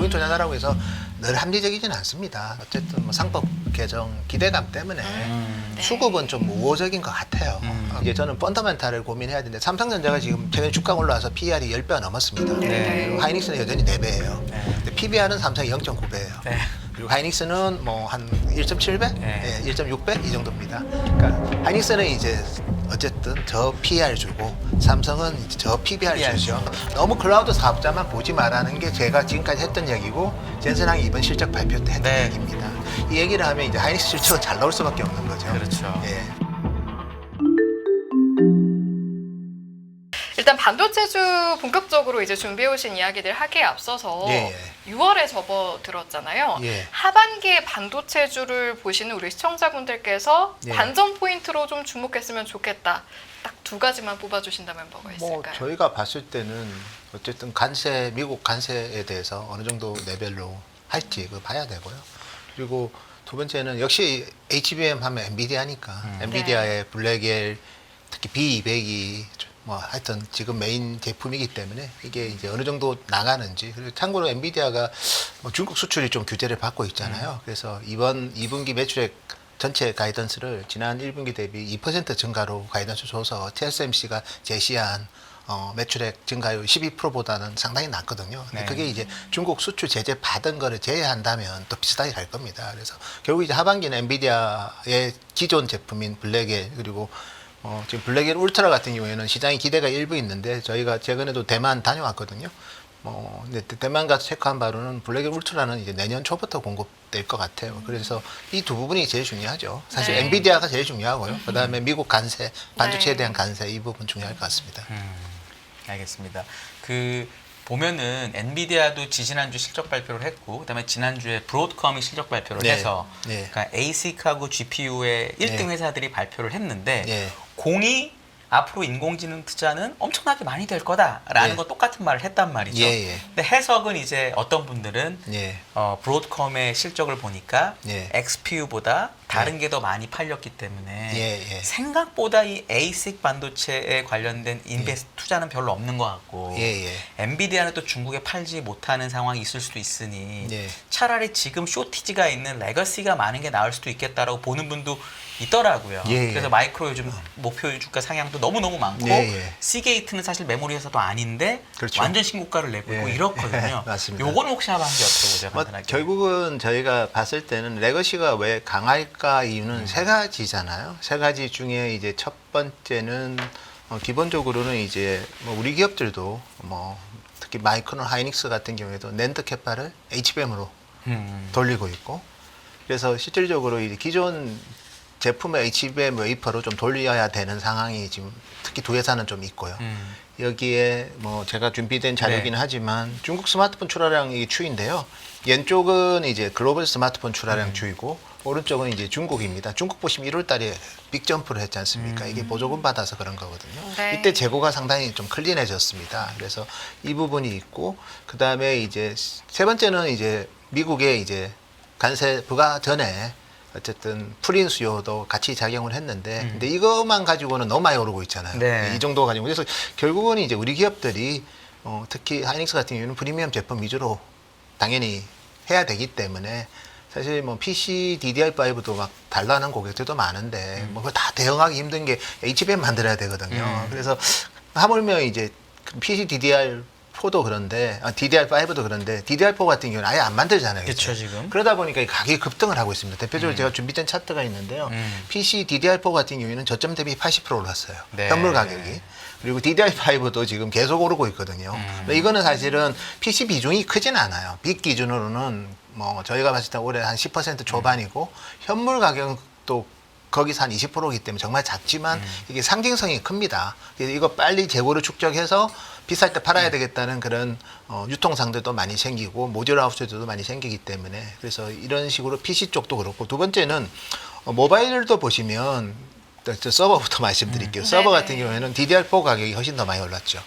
외국인 투자자라고 해서 늘 합리적이지는 않습니다. 어쨌든 뭐 상법 개정 기대감 때문에 수급은 좀 우호적인 것 같아요. 이제 저는 펀더멘탈을 고민해야 되는데 삼성전자가 지금 최근에 주가가 올라와서 PER이 10배가 넘었습니다. 네. 그리고 하이닉스는 여전히 4배예요. 네. 근데 PBR은 삼성이 0.9배예요. 네. 그리고 하이닉스는 뭐 한 1.7배, 네. 1.6배 이 정도입니다. 그러니까 하이닉스는 이제 어쨌든 저 PER 주고 삼성은 이제 저 PBR 주죠. 너무 클라우드 사업자만 보지 말라는 게 제가 지금까지 했던 얘기고 젠슨항이 이번 실적 발표 때 했던 네. 얘기입니다. 이 얘기를 하면 이제 하이닉스 실적은 잘 나올 수밖에 없는 거죠. 그렇죠. 예. 일단 반도체주 본격적으로 이제 준비해 오신 이야기들 하기에 앞서서 예. 6월에 접어들었잖아요. 예. 하반기에 반도체주를 보시는 우리 시청자분들께서 예. 관전 포인트로 좀 주목했으면 좋겠다. 딱 두 가지만 뽑아주신다면 뭐가 있을까요? 뭐 저희가 봤을 때는 어쨌든 관세, 미국 관세에 대해서 어느 정도 레벨로 할지 그거 봐야 되고요. 그리고 두 번째는 역시 HBM 하면 엔비디아니까 엔비디아의 블랙엘 특히 B200이 뭐 하여튼 지금 메인 제품이기 때문에 이게 이제 어느 정도 나가는지. 그리고 참고로 엔비디아가 뭐 중국 수출이 좀 규제를 받고 있잖아요. 그래서 이번 2분기 매출액 전체 가이던스를 지난 1분기 대비 2% 증가로 가이던스 줘서 TSMC가 제시한 매출액 증가율 12%보다는 상당히 낮거든요. 근데 네. 그게 이제 중국 수출 제재 받은 거를 제외한다면 또 비슷하게 갈 겁니다. 그래서 결국 이제 하반기는 엔비디아의 기존 제품인 블랙엘 그리고 지금 블랙엘 울트라 같은 경우에는 시장의 기대가 일부 있는데 저희가 최근에도 대만 다녀왔거든요. 근데 대만 가서 체크한 바로는 블랙엘 울트라는 이제 내년 초부터 공급될 것 같아요. 그래서 이 두 부분이 제일 중요하죠. 사실 네. 엔비디아가 제일 중요하고요. 그다음에 미국 관세, 반도체에 네. 대한 관세 이 부분 중요할 것 같습니다. 알겠습니다. 보면은 엔비디아도 지지난주 실적 발표를 했고 그다음에 지난주에 브로드컴이 실적 발표를 네. 해서 네. 그러니까 ASIC하고 GPU의 1등 네. 회사들이 발표를 했는데 네. 공이 앞으로 인공지능 투자는 엄청나게 많이 될 거다라는 네. 건 똑같은 말을 했단 말이죠. 예, 예. 근데 해석은 이제 어떤 분들은 예. 브로드컴의 실적을 보니까 예. XPU보다 다른 게 더 많이 팔렸기 때문에 예, 예. 생각보다 이 ASIC 반도체에 관련된 인베스트 투자는 별로 없는 것 같고 예, 예. 엔비디아는 또 중국에 팔지 못하는 상황이 있을 수도 있으니 예. 차라리 지금 쇼티지가 있는 레거시가 많은 게 나을 수도 있겠다라고 보는 분도 있더라고요. 예, 예. 그래서 마이크로 요즘 목표 주가 상향도 너무너무 많고 예, 예. 시게이트는 사실 메모리 회사도 아닌데 그렇죠. 완전 신고가를 내고 있고 예. 이렇거든요. 맞습니다. 요거는 혹시 하반기 여쭤보세요. 뭐, 간단하게. 결국은 저희가 봤을 때는 레거시가 왜 강할까 이유는 세 가지잖아요. 세 가지 중에 이제 첫 번째는 기본적으로는 이제 뭐 우리 기업들도 뭐 특히 마이크론 하이닉스 같은 경우에도 낸드 캐파를 HBM으로 돌리고 있고 그래서 실질적으로 이 기존 제품의 HBM 웨이퍼로 좀 돌려야 되는 상황이 지금 특히 두 회사는 좀 있고요. 여기에 뭐 제가 준비된 자료이긴 네. 하지만 중국 스마트폰 출하량이 추인데요. 왼쪽은 이제 글로벌 스마트폰 출하량 추이고 오른쪽은 이제 중국입니다. 중국 보시면 1월 달에 빅점프를 했지 않습니까? 이게 보조금 받아서 그런 거거든요. 네. 이때 재고가 상당히 좀 클린해졌습니다. 그래서 이 부분이 있고 그다음에 이제 세 번째는 이제 미국의 이제 관세 부과 전에 어쨌든 풀인 수요도 같이 작용을 했는데 근데 이것만 가지고는 너무 많이 오르고 있잖아요. 네. 이 정도 가지고 그래서 결국은 이제 우리 기업들이 특히 하이닉스 같은 경우는 프리미엄 제품 위주로 당연히 해야 되기 때문에 사실 뭐 PC DDR5도 막 달라는 고객들도 많은데 뭐 그거 다 대응하기 힘든 게 HBM 만들어야 되거든요. 그래서 하물며 이제 PC DDR4도 그런데 DDR5도 그런데 DDR4 같은 경우는 아예 안 만들잖아요. 그쵸, 이제. 지금. 그러다 보니까 이 가격이 급등을 하고 있습니다. 대표적으로 제가 준비된 차트가 있는데요. PC DDR4 같은 경우에는 저점 대비 80% 올랐어요. 네. 현물 가격이. 그리고 DDR5도 지금 계속 오르고 있거든요. 근데 이거는 사실은 PC 비중이 크진 않아요. 빅 기준으로는 뭐 저희가 봤을 때 올해 한 10% 초반이고 현물 가격도 거기서 한 20%이기 때문에 정말 작지만 이게 상징성이 큽니다. 그래서 이거 빨리 재고를 축적해서 비쌀 때 팔아야 되겠다는 그런 유통상들도 많이 생기고 모듈 하우스들도 많이 생기기 때문에 그래서 이런 식으로 PC 쪽도 그렇고 두 번째는 모바일도 보시면 저 서버부터 말씀드릴게요. 서버 네네. 같은 경우에는 DDR4 가격이 훨씬 더 많이 올랐죠.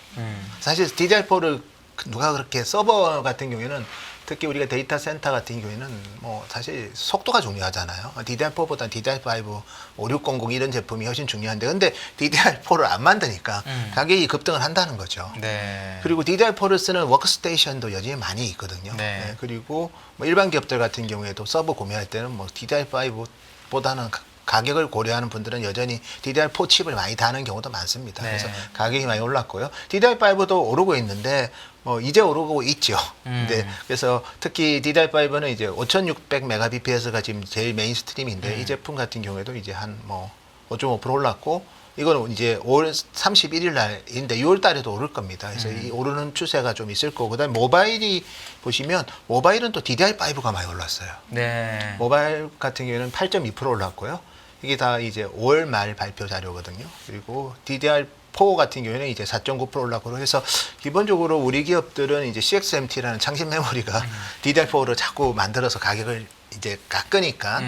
사실 DDR4를 누가 그렇게 서버 같은 경우에는 특히 우리가 데이터 센터 같은 경우에는 뭐 사실 속도가 중요하잖아요. DDR4보다 DDR5, 5600 이런 제품이 훨씬 중요한데, 근데 DDR4를 안 만드니까 가격이 급등을 한다는 거죠. 네. 그리고 DDR4를 쓰는 워크스테이션도 여전히 많이 있거든요. 네. 네, 그리고 뭐 일반 기업들 같은 경우에도 서버 구매할 때는 뭐 DDR5보다는 가격을 고려하는 분들은 여전히 DDR4 칩을 많이 다는 경우도 많습니다. 네. 그래서 가격이 많이 올랐고요. DDR5도 오르고 있는데 뭐 이제 오르고 있죠. 네. 그래서 특히 DDR5는 이제 5600 메가bps가 지금 제일 메인스트림인데 이 제품 같은 경우에도 이제 한 뭐 5.5% 올랐고, 이거는 이제 5월 31일 날인데 6월 달에도 오를 겁니다. 그래서 이 오르는 추세가 좀 있을 거고, 그다음에 모바일이 보시면 모바일은 또 DDR5가 많이 올랐어요. 네. 모바일 같은 경우에는 8.2% 올랐고요. 이게 다 이제 5월 말 발표 자료거든요. 그리고 DDR4 같은 경우에는 이제 4.9% 올랐고, 해서 기본적으로 우리 기업들은 이제 CXMT라는 창신 메모리가 DDR4로 자꾸 만들어서 가격을 이제 깎으니까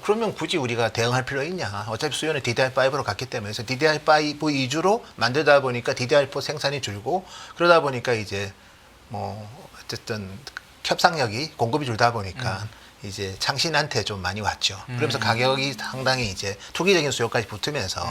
그러면 굳이 우리가 대응할 필요 있냐? 어차피 수요는 DDR5로 갔기 때문에. 그래서 DDR5 위주로 만들다 보니까 DDR4 생산이 줄고, 그러다 보니까 이제 뭐 어쨌든 협상력이 공급이 줄다 보니까 이제 창신한테 좀 많이 왔죠. 그러면서 가격이 상당히 이제 투기적인 수요까지 붙으면서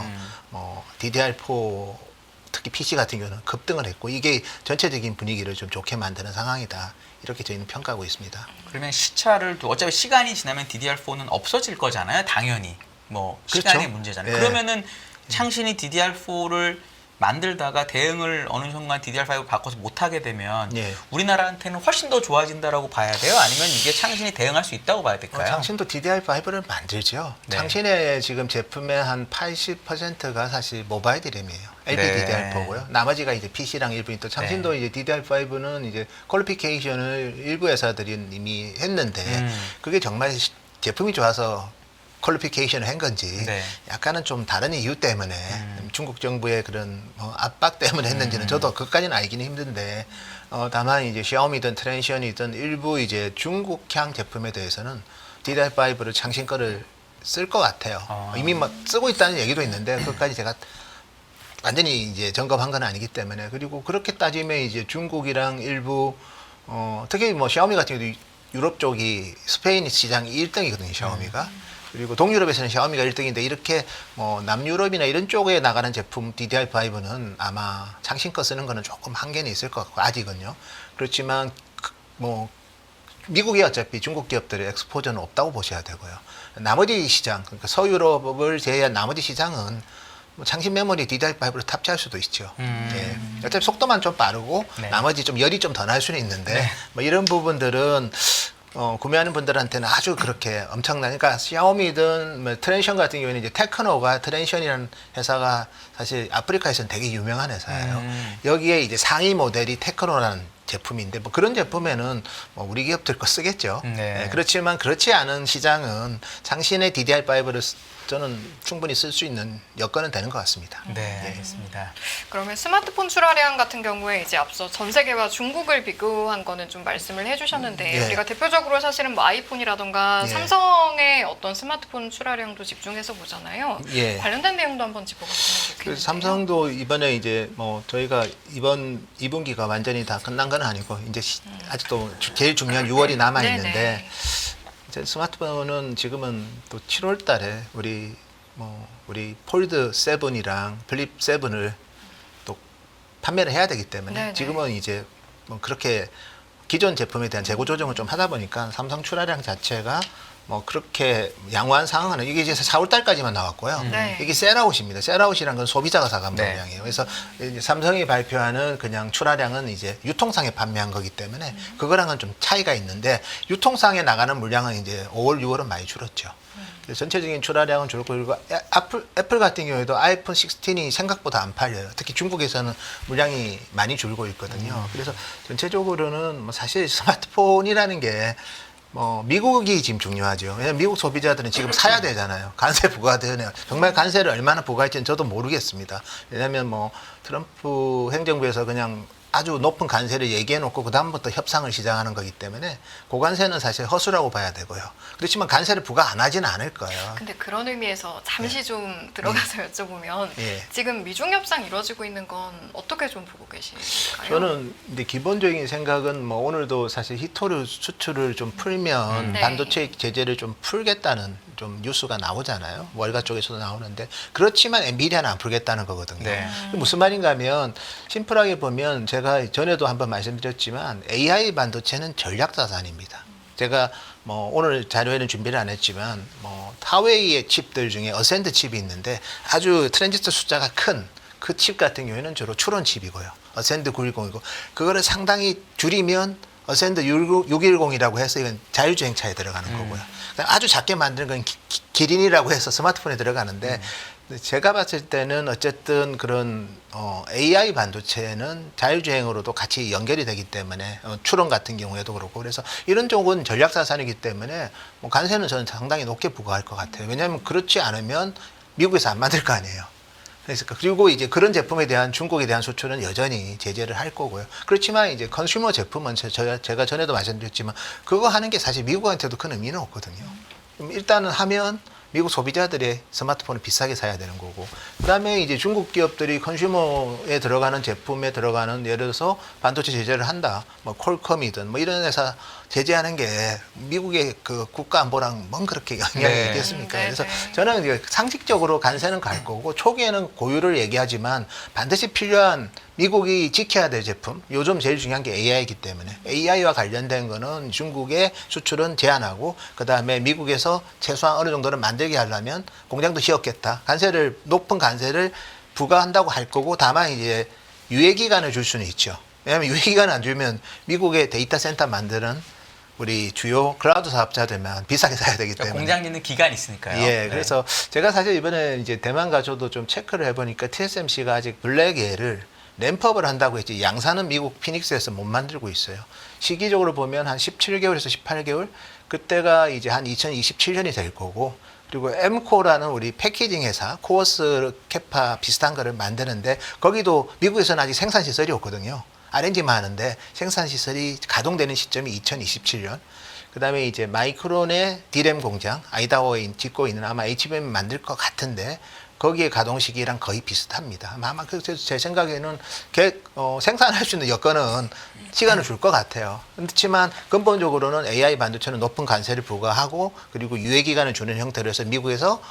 뭐 DDR4 특히 PC 같은 경우는 급등을 했고, 이게 전체적인 분위기를 좀 좋게 만드는 상황이다. 이렇게 저희는 평가하고 있습니다. 그러면 시차를 두, 어차피 시간이 지나면 DDR4는 없어질 거잖아요. 당연히. 뭐 그렇죠. 시간의 문제잖아요. 예. 그러면은 창신이 DDR4를 만들다가 대응을 어느 순간 DDR5로 바꿔서 못하게 되면 예. 우리나라한테는 훨씬 더 좋아진다라고 봐야 돼요? 아니면 이게 창신이 대응할 수 있다고 봐야 될까요? 창신도 DDR5를 만들죠. 네. 창신의 지금 제품의 한 80%가 사실 moba일 DRAM이에요. LPDDR4고요. 나머지가 이제 PC랑 일부인, 또 창신도 이제 DDR5는 이제 퀄리피케이션을 일부 회사들이 이미 했는데 그게 정말 제품이 좋아서 퀄리피케이션을 한 건지 네. 약간은 좀 다른 이유 때문에 중국 정부의 그런 뭐 압박 때문에 했는지는 저도 그것까지는 알기는 힘든데, 다만 이제 샤오미든 트랜션이든 일부 이제 중국향 제품에 대해서는 DDR5를 창신 거를 쓸 것 같아요. 이미 막 쓰고 있다는 얘기도 있는데 그것까지 제가 완전히 이제 점검한 건 아니기 때문에. 그리고 그렇게 따지면 이제 중국이랑 일부 특히 뭐 샤오미 같은 경우도 유럽 쪽이 스페인 시장이 1등이거든요, 샤오미가. 그리고 동유럽에서는 샤오미가 1등인데, 이렇게 뭐 남유럽이나 이런 쪽에 나가는 제품 DDR5는 아마 창신 거 쓰는 거는 조금 한계는 있을 것 같고, 아직은요. 그렇지만 뭐 미국이 어차피 중국 기업들의 엑스포저는 없다고 보셔야 되고요. 나머지 시장, 그러니까 서유럽을 제외한 나머지 시장은 뭐 창신 메모리 DDR5로 탑재할 수도 있죠. 예. 어차피 속도만 좀 빠르고 네. 나머지 좀 열이 좀 더 날 수는 있는데, 네. 뭐 이런 부분들은 구매하는 분들한테는 아주 그렇게 엄청난, 그러니까 샤오미든 뭐 트랜션 같은 경우에는 이제 테크노가, 트랜션이라는 회사가 사실 아프리카에서는 되게 유명한 회사예요. 여기에 이제 상위 모델이 테크노라는 제품인데, 뭐 그런 제품에는 뭐 우리 기업들 거 쓰겠죠. 네. 예, 그렇지만 그렇지 않은 시장은 창신의 DDR5를 저는 충분히 쓸 수 있는 여건은 되는 것 같습니다. 네, 알겠습니다. 그러면 스마트폰 출하량 같은 경우에 이제 앞서 전 세계와 중국을 비교한 거는 좀 말씀을 해주셨는데, 예. 우리가 대표적으로 사실은 뭐 아이폰이라던가 예. 삼성의 어떤 스마트폰 출하량도 집중해서 보잖아요. 예. 관련된 내용도 한번 짚어봤으면 좋겠는데요. 그래서 삼성도 이번에 이제 뭐 저희가 이번 2분기가 완전히 다 끝난 건 아니고 이제 아직도 제일 중요한 6월이 남아 있는데, 네네. 이제 스마트폰은 지금은 또 7월 달에 우리 폴드 7이랑 플립 7을 또 판매를 해야 되기 때문에 네네. 지금은 이제 뭐 그렇게 기존 제품에 대한 재고 조정을 좀 하다 보니까 삼성 출하량 자체가 뭐 그렇게 양호한 상황은, 이게 이제 4월 달까지만 나왔고요. 네. 이게 셀아웃입니다. 셀아웃이란 건 소비자가 사간 네. 물량이에요. 그래서 이제 삼성이 발표하는 그냥 출하량은 이제 유통상에 판매한 거기 때문에 그거랑은 좀 차이가 있는데, 유통상에 나가는 물량은 이제 5월, 6월은 많이 줄었죠. 그래서 전체적인 출하량은 줄고, 그리고 애플 같은 경우에도 아이폰 16이 생각보다 안 팔려요. 특히 중국에서는 물량이 많이 줄고 있거든요. 그래서 전체적으로는 뭐 사실 스마트폰이라는 게 뭐 미국이 지금 중요하죠. 왜냐하면 미국 소비자들은 지금 사야 되잖아요. 관세 부과되네요. 정말 관세를 얼마나 부과할지는 저도 모르겠습니다. 왜냐하면 뭐 트럼프 행정부에서 그냥 아주 높은 관세를 얘기해 놓고 그다음부터 협상을 시작하는 거기 때문에 고관세는 사실 허수라고 봐야 되고요. 그렇지만 관세를 부과 안 하지는 않을 거예요. 근데 그런 의미에서 잠시 좀 들어가서 여쭤보면 예. 지금 미중 협상 이루어지고 있는 건 어떻게 좀 보고 계실까요? 저는 근데 기본적인 생각은 뭐 오늘도 사실 히토류 수출을 좀 풀면 네. 반도체 제재를 좀 풀겠다는 좀 뉴스가 나오잖아요. 월가 쪽에서도 나오는데 그렇지만 엔비디아는 안 풀겠다는 거거든요. 네. 무슨 말인가 하면 심플하게 보면 제가 전에도 한번 말씀드렸지만 AI 반도체는 전략 자산입니다. 제가 뭐 오늘 자료에는 준비를 안 했지만 뭐 하웨이의 칩들 중에 어센드 칩이 있는데 아주 트랜지스터 숫자가 큰 그 칩 같은 경우에는 주로 추론 칩이고요. 어센드 910이고 그거를 상당히 줄이면 어센드 610이라고 해서 이건 자율주행차에 들어가는 거고요. 아주 작게 만드는 건 기린이라고 해서 스마트폰에 들어가는데 제가 봤을 때는 어쨌든 그런 AI 반도체는 자율주행으로도 같이 연결이 되기 때문에 추론 같은 경우에도 그렇고 그래서 이런 쪽은 전략자산이기 때문에 뭐 관세는 저는 상당히 높게 부과할 것 같아요. 왜냐하면 그렇지 않으면 미국에서 안 만들 거 아니에요. 그리고 이제 그런 제품에 대한 중국에 대한 수출은 여전히 제재를 할 거고요. 그렇지만 이제 컨슈머 제품은 제가 전에도 말씀드렸지만 그거 하는 게 사실 미국한테도 큰 의미는 없거든요. 일단은 하면 미국 소비자들의 스마트폰을 비싸게 사야 되는 거고 그다음에 이제 중국 기업들이 컨슈머에 들어가는 제품에 들어가는 예를 들어서 반도체 제재를 한다. 뭐 퀄컴이든 뭐 이런 회사 제재하는 게 미국의 그 국가 안보랑 뭔 그렇게 영향이 네. 있겠습니까? 네, 그래서 네. 저는 이제 상식적으로 관세는 갈 거고 초기에는 고유를 얘기하지만 반드시 필요한 미국이 지켜야 될 제품 요즘 제일 중요한 게 AI이기 때문에 AI와 관련된 거는 중국의 수출은 제한하고 그다음에 미국에서 최소한 어느 정도는 만들게 하려면 공장도 지었겠다. 관세를 높은 관세를 부과한다고 할 거고 다만 이제 유예 기간을 줄 수는 있죠. 왜냐하면 유예 기간을 안 주면 미국의 데이터 센터 만드는 우리 주요 클라우드 사업자들만 비싸게 사야 되기 때문에 공장 짓는 기간이 있으니까요. 예, 네. 그래서 제가 사실 이번에 이제 대만 가서도 좀 체크를 해보니까 TSMC가 아직 블랙에를 램프업을 한다고 했지 양산은 미국 피닉스에서 못 만들고 있어요. 시기적으로 보면 한 17개월에서 18개월 그때가 이제 한 2027년이 될 거고 그리고 엠코라는 우리 패키징 회사 코어스 캐파 비슷한 거를 만드는데 거기도 미국에서는 아직 생산 시설이 없거든요. R&D만 하는데 생산 시설이 가동되는 시점이 2027년. 그다음에 이제 마이크론의 D램 공장 아이다호에 짓고 있는 아마 HBM 만들 것 같은데 거기에 가동 시기랑 거의 비슷합니다. 아마 그래서 제 생각에는 생산할 수 있는 여건은 시간을 줄 것 같아요. 그렇지만 근본적으로는 AI 반도체는 높은 관세를 부과하고 그리고 유예 기간을 주는 형태로 해서 미국에서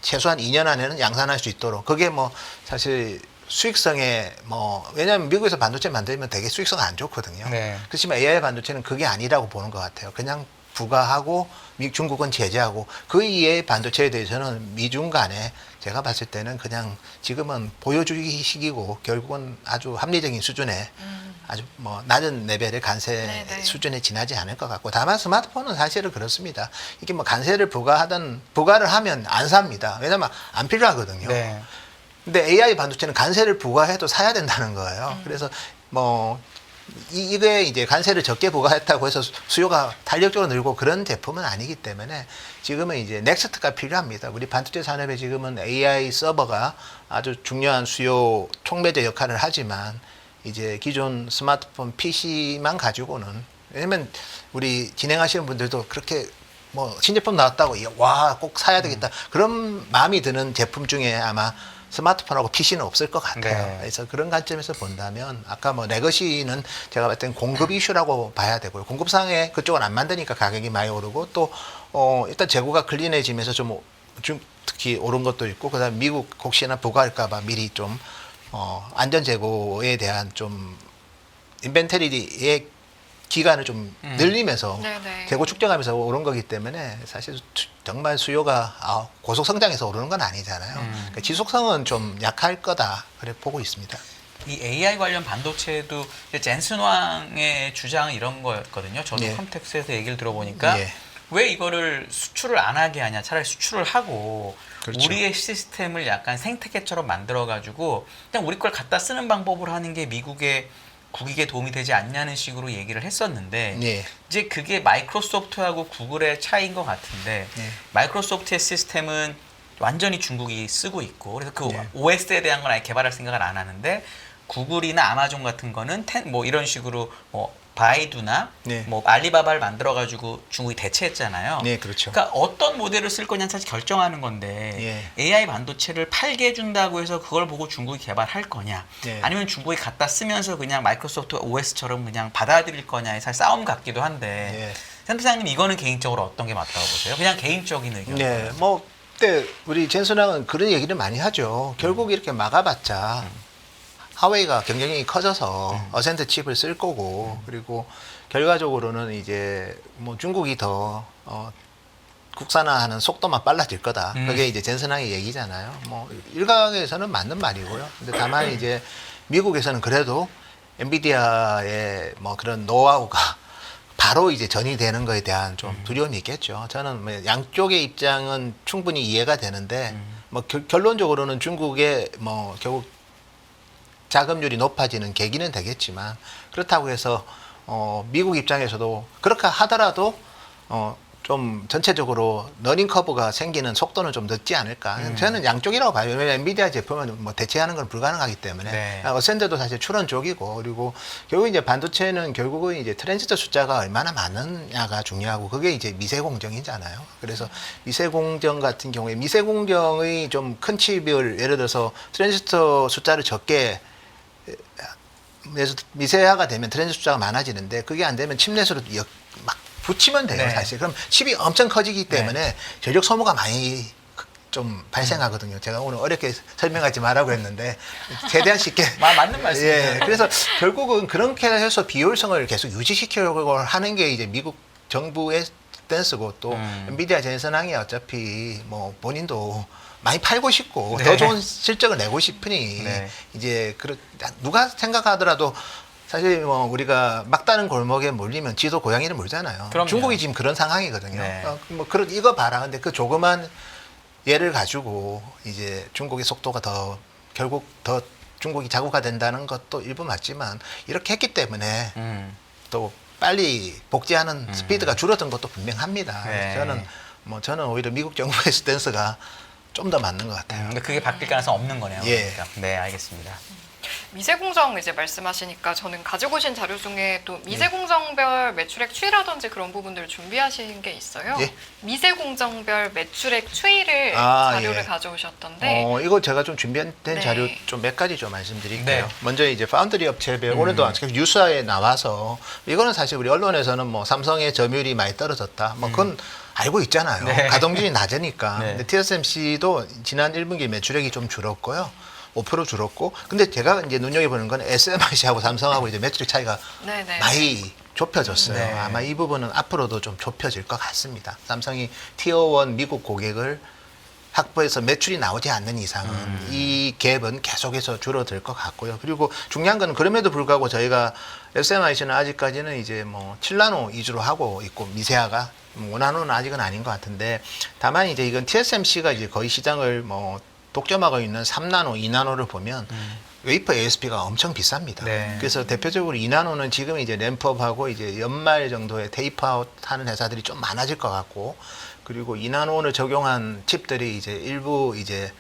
최소한 2년 안에는 양산할 수 있도록 그게 뭐 사실 수익성에 뭐 왜냐하면 미국에서 반도체 만들면 되게 수익성 안 좋거든요. 네. 그렇지만 AI 반도체는 그게 아니라고 보는 것 같아요. 그냥 부과하고 중국은 제재하고 그 이외의 반도체에 대해서는 미중 간에 제가 봤을 때는 그냥 지금은 보여주기 시기고 결국은 아주 합리적인 수준의 아주 뭐 낮은 레벨의 관세 네네. 수준에 지나지 않을 것 같고 다만 스마트폰은 사실은 그렇습니다. 이게 뭐 관세를 부과를 하면 안 삽니다. 왜냐면 안 필요하거든요. 네. 근데 AI 반도체는 관세를 부과해도 사야 된다는 거예요. 그래서 뭐 이게 이제 관세를 적게 부과했다고 해서 수요가 탄력적으로 늘고 그런 제품은 아니기 때문에 지금은 이제 넥스트가 필요합니다. 우리 반도체 산업에 지금은 AI 서버가 아주 중요한 수요 촉매제 역할을 하지만 이제 기존 스마트폰 PC만 가지고는 왜냐면 우리 진행하시는 분들도 그렇게 뭐 신제품 나왔다고 와 꼭 사야 되겠다 그런 마음이 드는 제품 중에 아마 스마트폰하고 PC는 없을 것 같아요. 네. 그래서 그런 관점에서 본다면 아까 뭐 레거시는 제가 봤을 땐 공급 이슈라고 봐야 되고요. 공급상에 그쪽은 안 만드니까 가격이 많이 오르고 또 일단 재고가 클린해지면서 좀 특히 오른 것도 있고 그다음에 미국 혹시나 부과할까봐 미리 좀 안전 재고에 대한 좀 인벤터리의 기간을 좀 늘리면서 네네. 재고 축적하면서 오른 거기 때문에 사실 정말 수요가 고속 성장해서 오르는 건 아니잖아요. 그러니까 지속성은 좀 약할 거다 그래 보고 있습니다. 이 AI 관련 반도체도 젠슨 왕의 주장은 이런 거였거든요. 저도 예. 컴텍스에서 얘기를 들어보니까 예. 왜 이거를 수출을 안 하게 하냐. 차라리 수출을 하고 그렇죠. 우리의 시스템을 약간 생태계처럼 만들어가지고 그냥 우리 걸 갖다 쓰는 방법으로 하는 게 미국의 국익에 도움이 되지 않냐는 식으로 얘기를 했었는데 예. 이제 그게 마이크로소프트하고 구글의 차이인 것 같은데 예. 마이크로소프트의 시스템은 완전히 중국이 쓰고 있고 그래서 그 예. OS에 대한 건 아예 개발할 생각을 안 하는데 구글이나 아마존 같은 거는 뭐 이런 식으로 뭐 바이두나 네. 뭐 알리바바를 만들어 가지고 중국이 대체했잖아요. 네, 그렇죠. 그러니까 어떤 모델을 쓸 거냐는 사실 결정하는 건데 AI 반도체를 팔게 해준다고 해서 그걸 보고 중국이 개발할 거냐, 예. 아니면 중국이 갖다 쓰면서 그냥 마이크로소프트 OS처럼 그냥 받아들일 거냐의 사실 싸움 같기도 한데 센터장님 이거는 개인적으로 어떤 게 맞다고 보세요? 그냥 개인적인 의견. 네, 뭐 그때 우리 젠슨왕은 그런 얘기를 많이 하죠. 결국 이렇게 막아봤자 하웨이가 경쟁력이 커져서 어센트 칩을 쓸 거고, 그리고 결과적으로는 이제 뭐 중국이 더 국산화하는 속도만 빨라질 거다. 그게 이제 젠슨왕의 얘기잖아요. 뭐 일각에서는 맞는 말이고요. 근데 다만 이제 미국에서는 그래도 엔비디아의 뭐 그런 노하우가 바로 이제 전이되는 거에 대한 좀 두려움이 있겠죠. 저는 뭐 양쪽의 입장은 충분히 이해가 되는데 뭐 결론적으로는 중국의 뭐 결국 자금률이 높아지는 계기는 되겠지만, 그렇다고 해서 미국 입장에서도 그렇게 하더라도 좀 전체적으로 러닝 커브가 생기는 속도는 좀 늦지 않을까. 저는 양쪽이라고 봐요. 왜냐하면 엔비디아 제품은 뭐 대체하는 건 불가능하기 때문에. 네. 어센드도 사실 출원 쪽이고, 그리고 결국 이제 반도체는 결국은 이제 트랜지스터 숫자가 얼마나 많으냐가 중요하고, 그게 이제 미세 공정이잖아요. 그래서 미세 공정 같은 경우에 미세 공정의 좀 큰 칩을 예를 들어서 트랜지스터 숫자를 적게 미세화가 되면 트랜지스터 숫자가 많아지는데, 그게 안 되면 칩넷으로 막 붙이면 돼요. 네. 사실 그럼 칩이 엄청 커지기 때문에 전력 소모가 많이 좀 발생하거든요. 제가 오늘 어렵게 설명하지 말라고 했는데 최대한 쉽게 맞는 말씀이에요. 예, 그래서 결국은 그렇게 해서 비효율성을 계속 유지시키려고 하는 게 이제 미국 정부의 스탠스고, 또 엔비디아 젠슨왕이 어차피 뭐 본인도 많이 팔고 싶고 더 좋은 실적을 내고 싶으니 이제 누가 생각하더라도 사실 뭐 우리가 막다른 골목에 몰리면 지도 고양이를 물잖아요. 그럼요. 중국이 지금 그런 상황이거든요. 뭐 이거 봐라. 근데 그 조그만 예를 가지고 이제 중국의 속도가 결국 더 중국이 자국화 된다는 것도 일부 맞지만, 이렇게 했기 때문에 또 빨리 복제하는 스피드가 줄어든 것도 분명합니다. 저는 오히려 미국 정부의 스탠스가 좀 더 맞는 것 같아요. 근데 그게 바뀔 가능성 없는 거네요. 예. 그러니까. 네, 알겠습니다. 미세공정 이제 말씀하시니까 저는 가지고 오신 자료 중에 또 미세공정별 매출액 추이라든지 그런 부분들을 준비하신 게 있어요. 예. 미세공정별 매출액 추이를 자료를 가져오셨던데. 이거 제가 좀 준비된 자료 좀 몇 가지 좀 말씀드릴게요. 먼저 이제 파운드리 업체별 오늘도 뉴스화에 나와서, 이거는 사실 우리 언론에서는 뭐 삼성의 점유율이 많이 떨어졌다. 뭐 그건 알고 있잖아요. 가동률이 낮으니까. 근데 TSMC도 지난 1분기 매출액이 좀 줄었고요. 5% 줄었고, 근데 제가 이제 눈여겨보는 건 SMIC하고 삼성하고 이제 매출액 차이가 많이 좁혀졌어요. 아마 이 부분은 앞으로도 좀 좁혀질 것 같습니다. 삼성이 티어1 미국 고객을 확보해서 매출이 나오지 않는 이상은 이 갭은 계속해서 줄어들 것 같고요. 그리고 중요한 건 그럼에도 불구하고 저희가 SMIC는 아직까지는 이제 뭐 7나노 위주로 하고 있고, 미세화가 5나노는 아직은 아닌 것 같은데, 다만 이제 이건 TSMC가 이제 거의 시장을 뭐 독점하고 있는 3나노, 2나노를 보면 웨이퍼 ASP가 엄청 비쌉니다. 그래서 대표적으로 2나노는 지금 이제 램프업하고 이제 연말 정도에 테이프아웃 하는 회사들이 좀 많아질 것 같고, 그리고 2나노를 적용한 칩들이 이제 일부 이제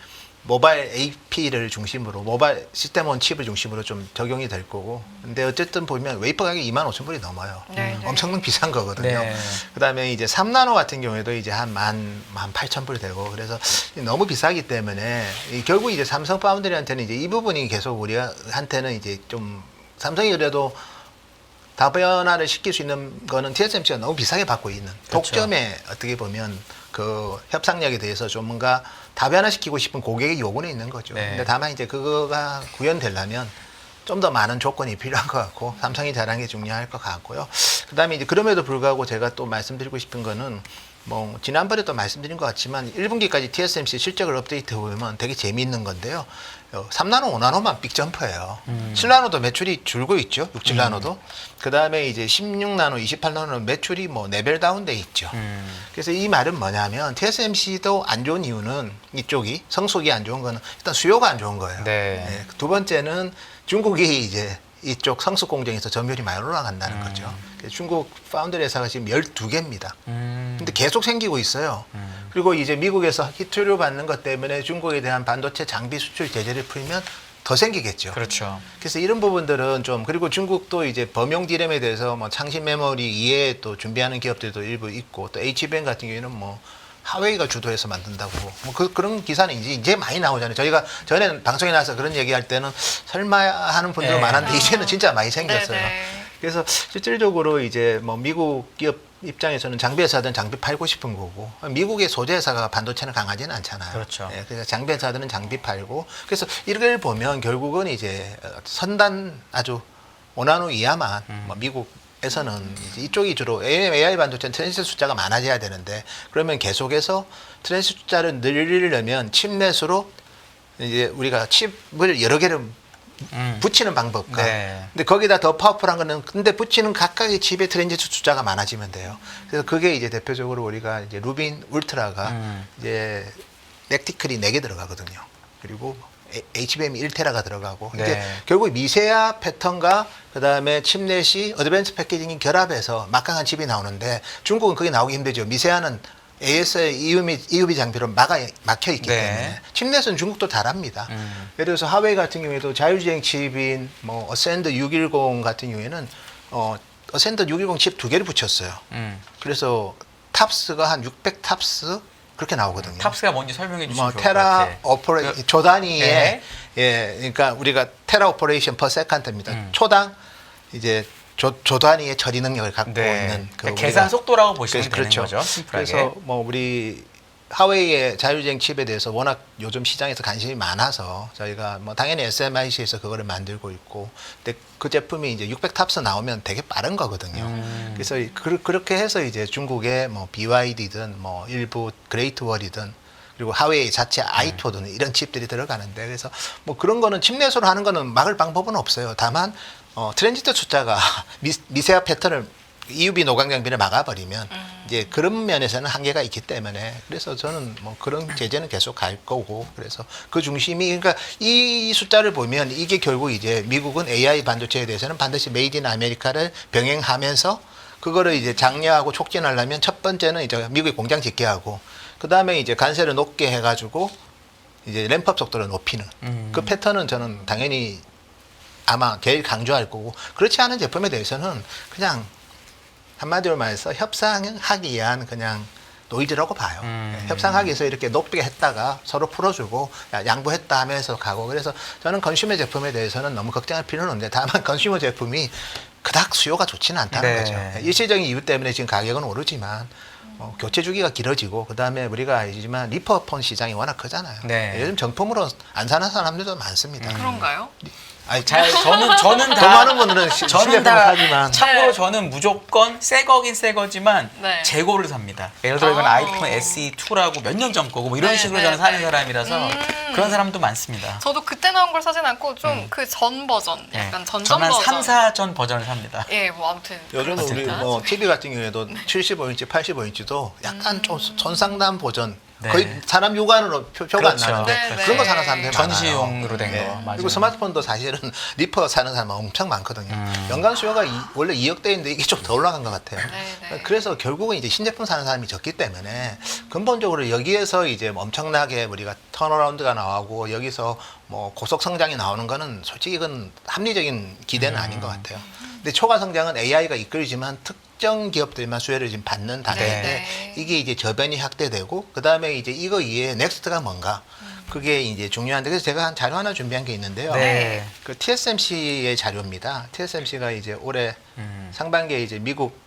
모바일 AP를 중심으로, 모바일 시스템온 칩을 중심으로 좀 적용이 될 거고, 근데 어쨌든 보면 웨이퍼 가격이 25,000불이 넘어요. 엄청 비싼 거거든요. 그 다음에 이제 3나노 같은 경우에도 이제 한 18,000불 되고, 그래서 너무 비싸기 때문에 결국 이제 삼성 파운드리한테는 이제 이 부분이 계속 우리한테는 이제 좀, 삼성이 그래도 다변화를 시킬 수 있는 거는 TSMC가 너무 비싸게 받고 있는 독점에 어떻게 보면 그 협상력에 대해서 좀 뭔가 다변화시키고 싶은 고객의 요구는 있는 거죠. 근데 다만 이제 그거가 구현되려면 좀 더 많은 조건이 필요한 것 같고, 삼성이 잘한 게 중요할 것 같고요. 그다음에 이제 그럼에도 불구하고 제가 또 말씀드리고 싶은 거는, 뭐 지난번에도 말씀드린 것 같지만 1분기까지 TSMC 실적을 업데이트 보면 되게 재미있는 건데요. 3나노, 5나노만 빅점프예요. 7나노도 매출이 줄고 있죠. 6, 7나노도. 그 다음에 이제 16나노, 28나노는 매출이 뭐 4배 다운돼 있죠. 그래서 이 말은 뭐냐면 TSMC도 안 좋은 이유는, 이쪽이 성숙이 안 좋은 거는 일단 수요가 안 좋은 거예요. 두 번째는 중국이 이제 이쪽 성숙 공정에서 점유율이 많이 올라간다는 거죠. 중국 파운드리 회사가 지금 12개입니다. 근데 계속 생기고 있어요. 그리고 이제 미국에서 히트를 받는 것 때문에 중국에 대한 반도체 장비 수출 제재를 풀면 더 생기겠죠. 그렇죠. 그래서 이런 부분들은 좀 그리고 중국도 이제 범용 디램에 대해서 뭐 창신 메모리 이외에 또 준비하는 기업들도 일부 있고 또 HBM 같은 경우에는 뭐 하웨이가 주도해서 만든다고 뭐 그런 기사는 이제 많이 나오잖아요. 저희가 전에는 방송에 나와서 그런 얘기할 때는 설마 하는 분들 네. 많았는데 이제는 진짜 많이 생겼어요. 네네. 그래서 실질적으로 이제 뭐 미국 기업 입장에서는 장비 회사들은 장비 팔고 싶은 거고 미국의 소재 회사가 반도체는 강하지는 않잖아요. 그렇죠. 예, 그래서 장비 회사들은 장비 팔고 그래서 이걸 보면 결국은 이제 선단 아주 원한후 이하만 뭐 미국에서는 이제 이쪽이 주로 AI 반도체는 트랜지스터 숫자가 많아져야 되는데 그러면 계속해서 트랜지스터 숫자를 늘리려면 칩넷으로 이제 우리가 칩을 여러 개를 붙이는 방법과 네. 근데 거기다 더 파워풀한 거는 근데 붙이는 각각의 칩의 트랜지스터 숫자가 많아지면 돼요. 그래서 그게 이제 대표적으로 우리가 이제 루빈 울트라가 이제 렉티클이 4개 들어가거든요. 그리고 HBM이 1테라가 들어가고 네. 이제 결국 미세화 패턴과 그다음에 칩넷이 어드밴스 패키징이 결합해서 막강한 칩이 나오는데 중국은 그게 나오기 힘들죠. 미세화는 AS의 EUV 장비로 막혀 있기 네. 때문에 칩넷은 중국도 잘합니다. 예를 들어서 하웨이 같은 경우에도 자율주행 칩인 뭐 어센드 610 같은 경우에는 어센드 610 칩 2개를 붙였어요. 그래서 탑스가 한 600 탑스 그렇게 나오거든요. 탑스가 뭔지 설명해 주시면 뭐 좋을 것 테라 같아요. 오퍼레이션 조 단위에 네. 예, 그러니까 우리가 테라 오퍼레이션 퍼 세컨드입니다. 초당 이제 조 단위의 처리 능력을 갖고 네. 있는 그러니까 계산 속도라고 보시면 그렇죠. 되는 거죠. 심플하게. 그래서 뭐 우리 하웨이의 자율주행 칩에 대해서 워낙 요즘 시장에서 관심이 많아서 저희가 뭐 당연히 SMIC에서 그거를 만들고 있고 근데 그 제품이 이제 600 탑스 나오면 되게 빠른 거거든요. 그래서 그렇게 해서 이제 중국의 뭐 BYD든 뭐 일부 그레이트월이든 그리고 하웨이 자체 아이토든 이런 칩들이 들어가는데 그래서 뭐 그런 거는 칩넷으로 하는 거는 막을 방법은 없어요. 다만 트랜지스터 숫자가 미세화 패턴을 EUV 노광 장비를 막아버리면 이제 그런 면에서는 한계가 있기 때문에 그래서 저는 뭐 그런 제재는 계속 갈 거고 그래서 그 중심이 그러니까 이 숫자를 보면 이게 결국 이제 미국은 AI 반도체에 대해서는 반드시 메이드 인 아메리카를 병행하면서 그거를 이제 장려하고 촉진하려면 첫 번째는 이제 미국의 공장 짓게 하고 그 다음에 이제 관세를 높게 해가지고 이제 램프업 속도를 높이는 그 패턴은 저는 당연히 아마 제일 강조할 거고 그렇지 않은 제품에 대해서는 그냥 한마디로 말해서 협상하기 위한 그냥 노이즈라고 봐요. 협상하기 위해서 이렇게 높게 했다가 서로 풀어주고 양보했다 하면서 가고 그래서 저는 컨슈머 제품에 대해서는 너무 걱정할 필요는 없는데 다만 컨슈머 제품이 그닥 수요가 좋지는 않다는 네. 거죠. 일시적인 이유 때문에 지금 가격은 오르지만 교체 주기가 길어지고 그다음에 우리가 알지만 리퍼폰 시장이 워낙 크잖아요. 네. 요즘 정품으로 안 사는 사람들도 많습니다. 그런가요? 아니, 저는 더 다 많은 분들은 저는 실내품을 다 사지만 참고로 네. 저는 무조건 새 거긴 새 거지만 네. 재고를 삽니다. 예를 들어 이건 아. 아이폰 SE2라고 몇 년 전 거고 뭐 이런 네, 식으로 네, 저는 사는 네. 사람이라서 그런 사람도 많습니다. 저도 그때 나온 걸 사진 않고 좀 그 전 버전, 약간 전전 저는 버전. 3, 4전 버전을 삽니다. 예, 뭐 아무튼 요즘 우리 그렇습니다. 뭐 TV 같은 경우에도 75인치, 85인치도 약간 좀 전상단 버전 네. 거의 사람 육안으로 표가 그렇죠. 안 나는데 네, 네. 그런 거 사는 사람들이 많아요. 전시용으로 된 거. 네. 맞아요. 그리고 스마트폰도 사실은 리퍼 사는 사람 엄청 많거든요. 연간 수요가 원래 2억 대인데 이게 좀 더 올라간 것 같아요. 네, 네. 그래서 결국은 이제 신제품 사는 사람이 적기 때문에 근본적으로 여기에서 이제 엄청나게 우리가 턴어라운드가 나오고 여기서 뭐 고속 성장이 나오는 거는 솔직히 이건 합리적인 기대는 아닌 것 같아요. 근데 초과 성장은 AI가 이끌지만 특정 기업들만 수혜를 지금 받는 단계인데 네. 이게 이제 저변이 확대되고 그 다음에 이제 이거 이외에 넥스트가 뭔가 그게 이제 중요한데 그래서 제가 한 자료 하나 준비한 게 있는데요. 네. 그 TSMC의 자료입니다. TSMC가 이제 올해 상반기에 이제 미국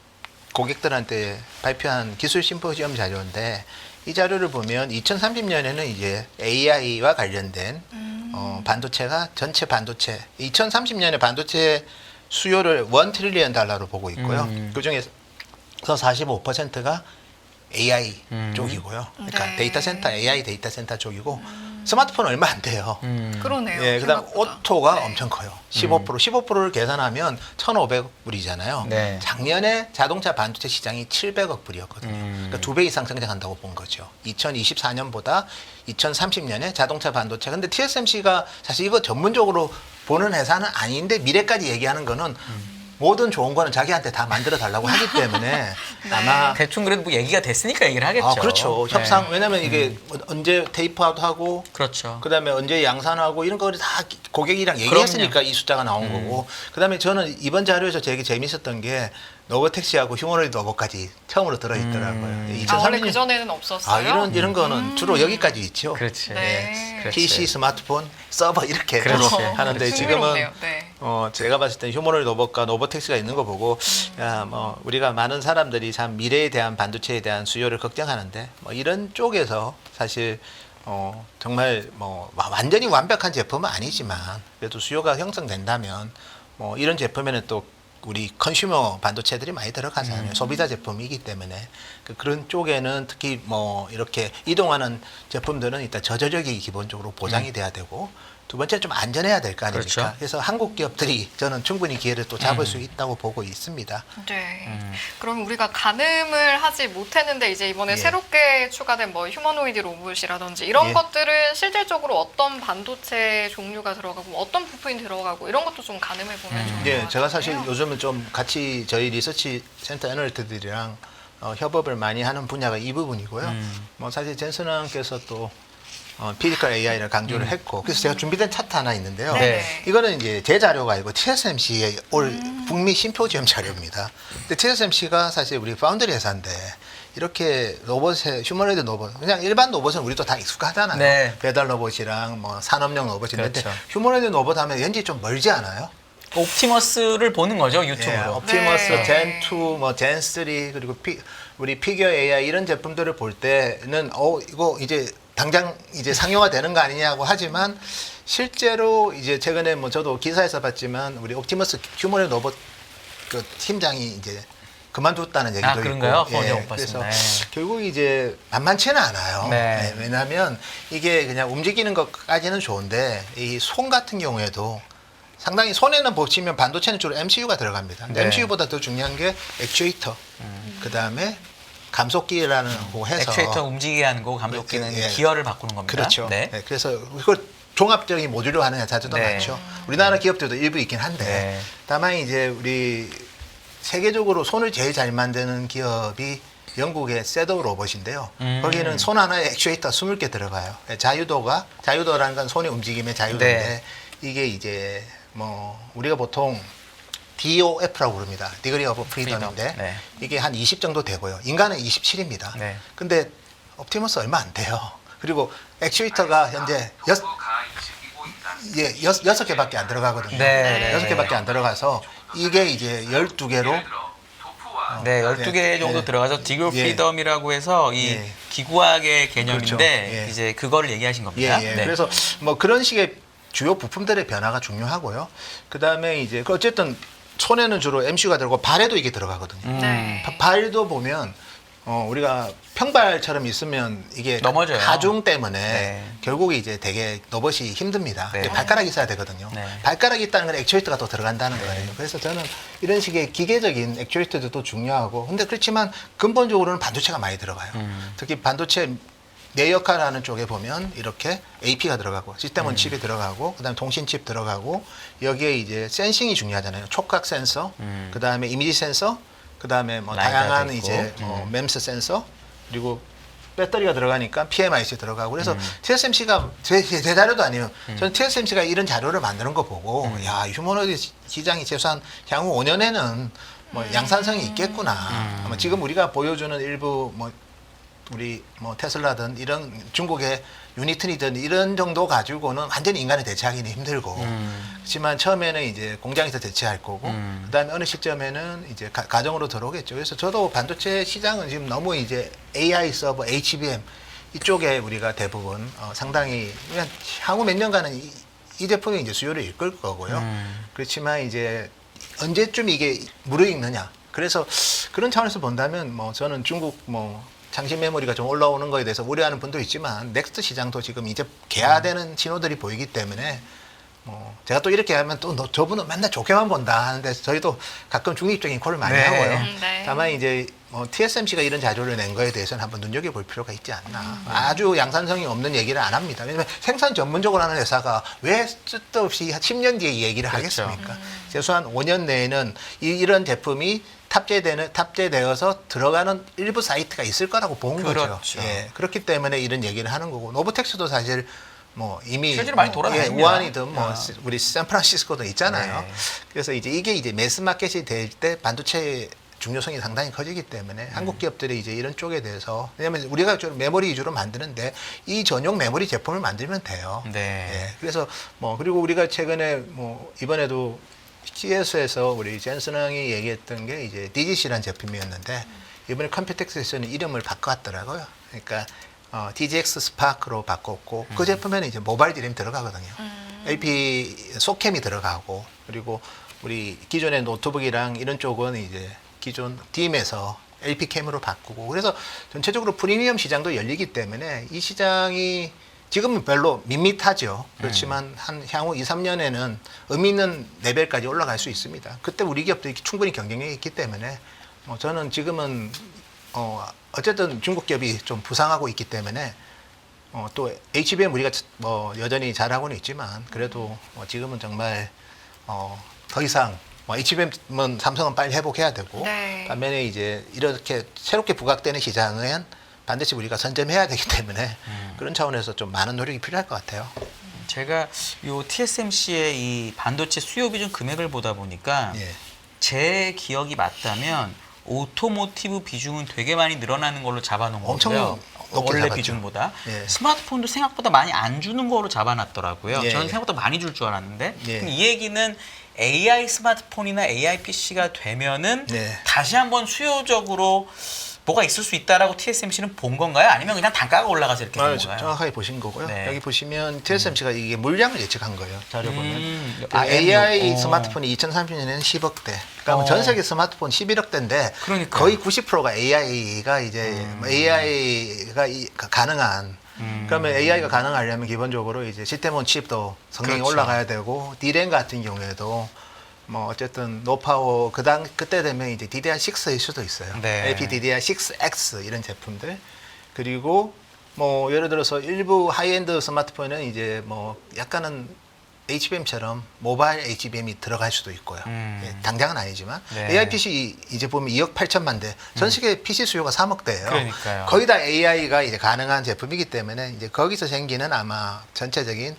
고객들한테 발표한 기술 심포지엄 자료인데 이 자료를 보면 2030년에는 이제 AI와 관련된 반도체가 전체 반도체 2030년에 반도체 수요를 1 트릴리언 달러로 보고 있고요. 그 중에서 45%가 AI 쪽이고요. 그러니까 네. 데이터 센터, AI 데이터 센터 쪽이고 스마트폰 얼마 안 돼요. 그러네요. 예, 그다음 생각보다. 오토가 네. 엄청 커요. 15%를 계산하면 1,500억 불이잖아요. 네. 작년에 자동차 반도체 시장이 700억 불이었거든요. 그러니까 2배 이상 성장한다고 본 거죠. 2024년보다 2030년에 자동차 반도체. 근데 TSMC가 사실 이거 전문적으로 보는 회사는 아닌데 미래까지 얘기하는 거는 모든 좋은 거는 자기한테 다 만들어 달라고 하기 때문에 네. 아마 대충 그래도 뭐 얘기가 됐으니까 얘기를 하겠죠. 아, 그렇죠. 네. 협상 왜냐면 이게 언제 테이프아웃하고 그렇죠. 그다음에 언제 양산하고 이런 거를 다 고객이랑 얘기했으니까 이 숫자가 나온 거고 그다음에 저는 이번 자료에서 되게 재밌었던 게 노버택시하고 휴머노이드 로봇까지 처음으로 들어있더라고요. 원래 그 전에는 없었어요. 이런 거는 주로 여기까지 있죠. 그렇지. 네. 그렇지. PC, 스마트폰, 서버 이렇게 그렇지. 주로 하는데 지금은 흥미롭네요. 네. 제가 봤을 때 휴머노이드 로봇과 노버택시가 있는 거 보고 야, 뭐 우리가 많은 사람들이 참 미래에 대한 반도체에 대한 수요를 걱정하는데 뭐 이런 쪽에서 사실 정말 뭐 완전히 완벽한 제품은 아니지만 그래도 수요가 형성된다면 뭐 이런 제품에는 또 우리 컨슈머 반도체들이 많이 들어가잖아요. 소비자 제품이기 때문에 그런 쪽에는 특히 뭐 이렇게 이동하는 제품들은 일단 저저력이 기본적으로 보장이 돼야 되고 두 번째 좀 안전해야 될 거 아닙니까? 그렇죠. 그래서 한국 기업들이 저는 충분히 기회를 또 잡을 수 있다고 보고 있습니다. 네. 그럼 우리가 가늠을 하지 못했는데 이제 이번에 예. 새롭게 추가된 뭐 휴머노이드 로봇이라든지 이런 예. 것들은 실질적으로 어떤 반도체 종류가 들어가고 어떤 부품이 들어가고 이런 것도 좀 가늠해 보면 좋을 것 예, 같아요. 제가 사실 요즘은 좀 같이 저희 리서치 센터 애널리스트들이랑 협업을 많이 하는 분야가 이 부분이고요. 뭐 사실 젠슨왕께서 또 피지컬 AI를 강조를 했고 그래서 제가 준비된 차트 하나 있는데요. 네. 이거는 이제 제 자료가 아니고 TSMC의 올 북미 심포지엄 자료입니다. 근데 TSMC가 사실 우리 파운드리 회사인데 이렇게 로봇에 휴머노이드 로봇 그냥 일반 로봇은 우리도 다 익숙하잖아요. 네. 배달 로봇이랑 뭐 산업용 로봇이 있는데 그렇죠. 휴머노이드 로봇 하면 왠지 좀 멀지 않아요? 옵티머스를 보는 거죠, 예, 유튜브로. 옵티머스, 네. 젠2, 뭐 젠3 그리고 우리 피겨 AI 이런 제품들을 볼 때는 이거 이제 당장 이제 상용화 되는 거 아니냐고 하지만 실제로 이제 최근에 뭐 저도 기사에서 봤지만 우리 옵티머스 휴머노이드 로봇 그 팀장이 이제 그만뒀다는 얘기도 있고 그런가요? 네, 못 그래서 봤습니다. 결국 이제 만만치는 않아요. 네. 왜냐하면 이게 그냥 움직이는 것까지는 좋은데 이 손 같은 경우에도 상당히 손에는 보시면 반도체는 주로 MCU가 들어갑니다. 네. MCU보다 더 중요한 게 액추에이터, 그 다음에 감속기라는 거 해서 액추에이터 움직이게 하는 거고 감속기는 예. 기어를 바꾸는 겁니다. 그렇죠. 네. 네, 그래서 이걸 종합적인 모듈로 하는 회사들도 네. 많죠. 우리나라 기업들도 일부 있긴 한데 네. 다만 이제 우리 세계적으로 손을 제일 잘 만드는 기업이 영국의 셋업 로봇인데요. 거기는 손 하나에 액추에이터 20개 들어가요. 자유도라는 건 손의 움직임의 자유도인데 네. 이게 이제 뭐 우리가 보통 DOF라고 부릅니다. 디그리 오브 프리덤인데 네. 이게 한 20 정도 되고요. 인간은 27입니다. 네. 근데 옵티머스 얼마 안 돼요. 그리고 액추에이터가 현재 6개밖에 안 들어가거든요. 네. 6개밖에 안 들어가서 이게 이제 12개로 네, 12개 정도 예. 들어가서 디글 예. 프리덤이라고 해서 이 예. 기구학의 개념인데 그렇죠. 예. 이제 그거를 얘기하신 겁니다. 예. 네. 그래서 뭐 그런 식의 주요 부품들의 변화가 중요하고요. 그다음에 이제 어쨌든 손에는 주로 MCU가 들어가고 발에도 이게 들어가거든요. 네. 발도 보면 우리가 평발처럼 있으면 이게 넘어져요. 하중 때문에 네. 결국 이제 되게 로봇이 힘듭니다. 네. 근데 발가락이 있어야 되거든요. 네. 발가락이 있다는 건 액추에이터가 또 들어간다는 거예요. 그래서 저는 이런 식의 기계적인 액추에이터도 중요하고 근데 그렇지만 근본적으로는 반도체가 많이 들어가요. 특히 반도체 내 역할하는 쪽에 보면 이렇게 AP가 들어가고 시스템 온 칩이 들어가고 그다음에 통신 칩 들어가고 여기에 이제 센싱이 중요하잖아요. 촉각 센서, 그다음에 이미지 센서, 그다음에 뭐 라이다도 다양한 있고. 이제 맴스 센서 그리고 배터리가 들어가니까 PMIC 들어가고 그래서 TSMC가 제 자료도 아니에요. 저는 TSMC가 이런 자료를 만드는 거 보고 야 휴머노이드 시장이 최소한 향후 5년에는 뭐 양산성이 있겠구나. 아마 지금 우리가 보여주는 일부 뭐 우리 뭐 테슬라든 이런 중국의 유니튼이든 이런 정도 가지고는 완전히 인간을 대체하기는 힘들고 그렇지만 처음에는 이제 공장에서 대체할 거고 그다음에 어느 시점에는 이제 가정으로 들어오겠죠. 그래서 저도 반도체 시장은 지금 너무 이제 AI 서버, HBM 이쪽에 우리가 대부분 상당히 그냥 향후 몇 년간은 이 제품이 이제 수요를 이끌 거고요. 그렇지만 이제 언제쯤 이게 무르익느냐. 그래서 그런 차원에서 본다면 뭐 저는 중국 뭐 장신 메모리가 좀 올라오는 거에 대해서 우려하는 분도 있지만 넥스트 시장도 지금 이제 개화되는 신호들이 보이기 때문에 뭐 제가 또 이렇게 하면 또 저분은 맨날 좋게만 본다 하는데 저희도 가끔 중립적인 콜을 많이 네. 하고요. 네. 다만 이제 뭐 TSMC가 이런 자료를 낸 거에 대해서는 한번 눈여겨볼 필요가 있지 않나. 아주 양산성이 없는 얘기를 안 합니다. 왜냐하면 생산 전문적으로 하는 회사가 왜 쓸데없이 10년 뒤에 이 얘기를 그렇죠. 하겠습니까? 최소한 5년 내에는 이런 제품이 탑재되어서 들어가는 일부 사이트가 있을 거라고 본 그렇죠. 거죠. 예, 그렇기 때문에 이런 얘기를 하는 거고 노브텍스도 사실 뭐 이미 실제로 많이 돌아다닙니다. 우한이든 뭐 야. 우리 샌프란시스코도 있잖아요. 네. 그래서 이게 이제 매스 마켓이 될 때 반도체의 중요성이 상당히 커지기 때문에 한국 기업들이 이제 이런 쪽에 대해서 왜냐하면 우리가 좀 메모리 위주로 만드는데 이 전용 메모리 제품을 만들면 돼요. 네. 예, 그래서 뭐 그리고 우리가 최근에 뭐 이번에도 CES에서 우리 젠슨왕이 얘기했던 게 이제 DGC라는 제품이었는데 이번에 컴퓨텍스에서는 이름을 바꿔왔더라고요. 그러니까 DGX 스파크로 바꿨고 그 제품에는 이제 모바일 디램 들어가거든요. LP 소캠이 들어가고 그리고 우리 기존의 노트북이랑 이런 쪽은 이제 기존 DIM에서 LP캠으로 바꾸고 그래서 전체적으로 프리미엄 시장도 열리기 때문에 이 시장이 지금은 별로 밋밋하죠. 그렇지만 한 향후 2, 3년에는 의미 있는 레벨까지 올라갈 수 있습니다. 그때 우리 기업들이 충분히 경쟁력이 있기 때문에 저는 지금은 어쨌든 중국 기업이 좀 부상하고 있기 때문에 또 HBM 우리가 뭐 여전히 잘하고는 있지만 그래도 지금은 정말 더 이상 HBM은 삼성은 빨리 회복해야 되고 네. 반면에 이제 이렇게 새롭게 부각되는 시장은 반드시 우리가 선점해야 되기 때문에 그런 차원에서 좀 많은 노력이 필요할 것 같아요. 제가 요 TSMC의 이 반도체 수요 비중 금액을 보다 보니까 예. 제 기억이 맞다면 오토모티브 비중은 되게 많이 늘어나는 걸로 잡아놓은 엄청 거고요. 높게 원래 잡았죠. 비중보다 예. 스마트폰도 생각보다 많이 안 주는 거로 잡아놨더라고요. 예, 저는 예. 생각보다 많이 줄 줄 알았는데 예. 그럼 이 얘기는 AI 스마트폰이나 AI PC가 되면은 네. 다시 한번 수요적으로 뭐가 있을 수 있다라고 TSMC는 본 건가요? 아니면 그냥 단가가 올라가서 이렇게 된 건가요? 정확하게 보신 거고요. 네. 여기 보시면 TSMC가 이게 물량을 예측한 거예요. 자료 보면. 아, AI M6. 스마트폰이 2030년에는 10억대. 그러니까 전 세계 스마트폰 11억대인데 그러니까요. 거의 90%가 AI가 이제 AI가 가능한. 그러면 AI가 가능하려면 기본적으로 이제 시스템온 칩도 성능이 그렇죠. 올라가야 되고 D램 같은 경우에도 뭐 어쨌든 노파워 그때 되면 이제 DDR6일 수도 있어요. 네. LPDDR6X 이런 제품들 그리고 뭐 예를 들어서 일부 하이엔드 스마트폰은 이제 뭐 약간은 HBM처럼 모바일 HBM이 들어갈 수도 있고요. 예, 당장은 아니지만 네. AI PC 이제 보면 2억 8천만 대, 전 세계 PC 수요가 3억대예요. 그러니까요. 거의 다 AI가 이제 가능한 제품이기 때문에 이제 거기서 생기는 아마 전체적인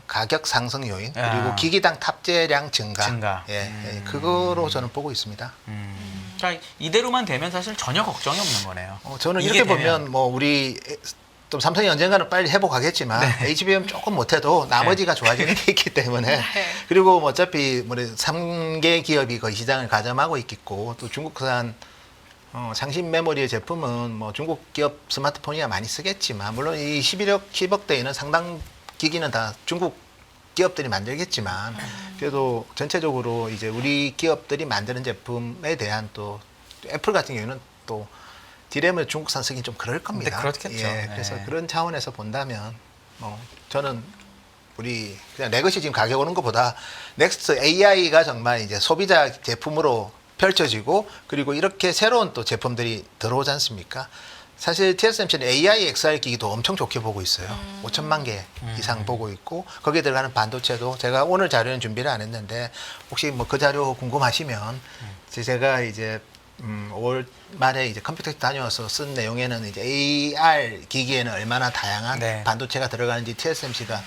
가격 상승 요인 그리고 아. 기기당 탑재량 증가, 증가. 예, 그거로 저는 보고 있습니다. 자, 이대로만 되면 사실 전혀 걱정이 없는 거네요. 저는 이게 이렇게 되면. 보면 뭐 우리 좀 삼성이 언젠가는 빨리 회복하겠지만 네. HBM 조금 못해도 나머지가 좋아지는 게 있기 때문에 네. 그리고 뭐 어차피 뭐 3개 기업이 거의 시장을 가점하고 있겠고 또 중국산 장신 메모리의 제품은 뭐 중국 기업 스마트폰이야 많이 쓰겠지만 물론 이 10억대에는 상당 기기는 다 중국 기업들이 만들겠지만 그래도 전체적으로 이제 우리 기업들이 만드는 제품에 대한 또 애플 같은 경우는 또 디램을 중국산 쓰긴 좀 그럴 겁니다. 네, 그렇겠죠. 예, 그래서 네. 그런 차원에서 본다면 저는 우리 그냥 레거시 지금 가격 오는 것보다 넥스트 AI가 정말 이제 소비자 제품으로 펼쳐지고 그리고 이렇게 새로운 또 제품들이 들어오지 않습니까? 사실 TSMC는 AI XR 기기도 엄청 좋게 보고 있어요. 5천만 개 이상 보고 있고 거기에 들어가는 반도체도 제가 오늘 자료는 준비를 안 했는데 혹시 뭐 그 자료 궁금하시면 제가 이제 5월 말에 이제 컴퓨터 다녀와서 쓴 내용에는 이제 AR 기기에는 얼마나 다양한 네. 반도체가 들어가는지 TSMC가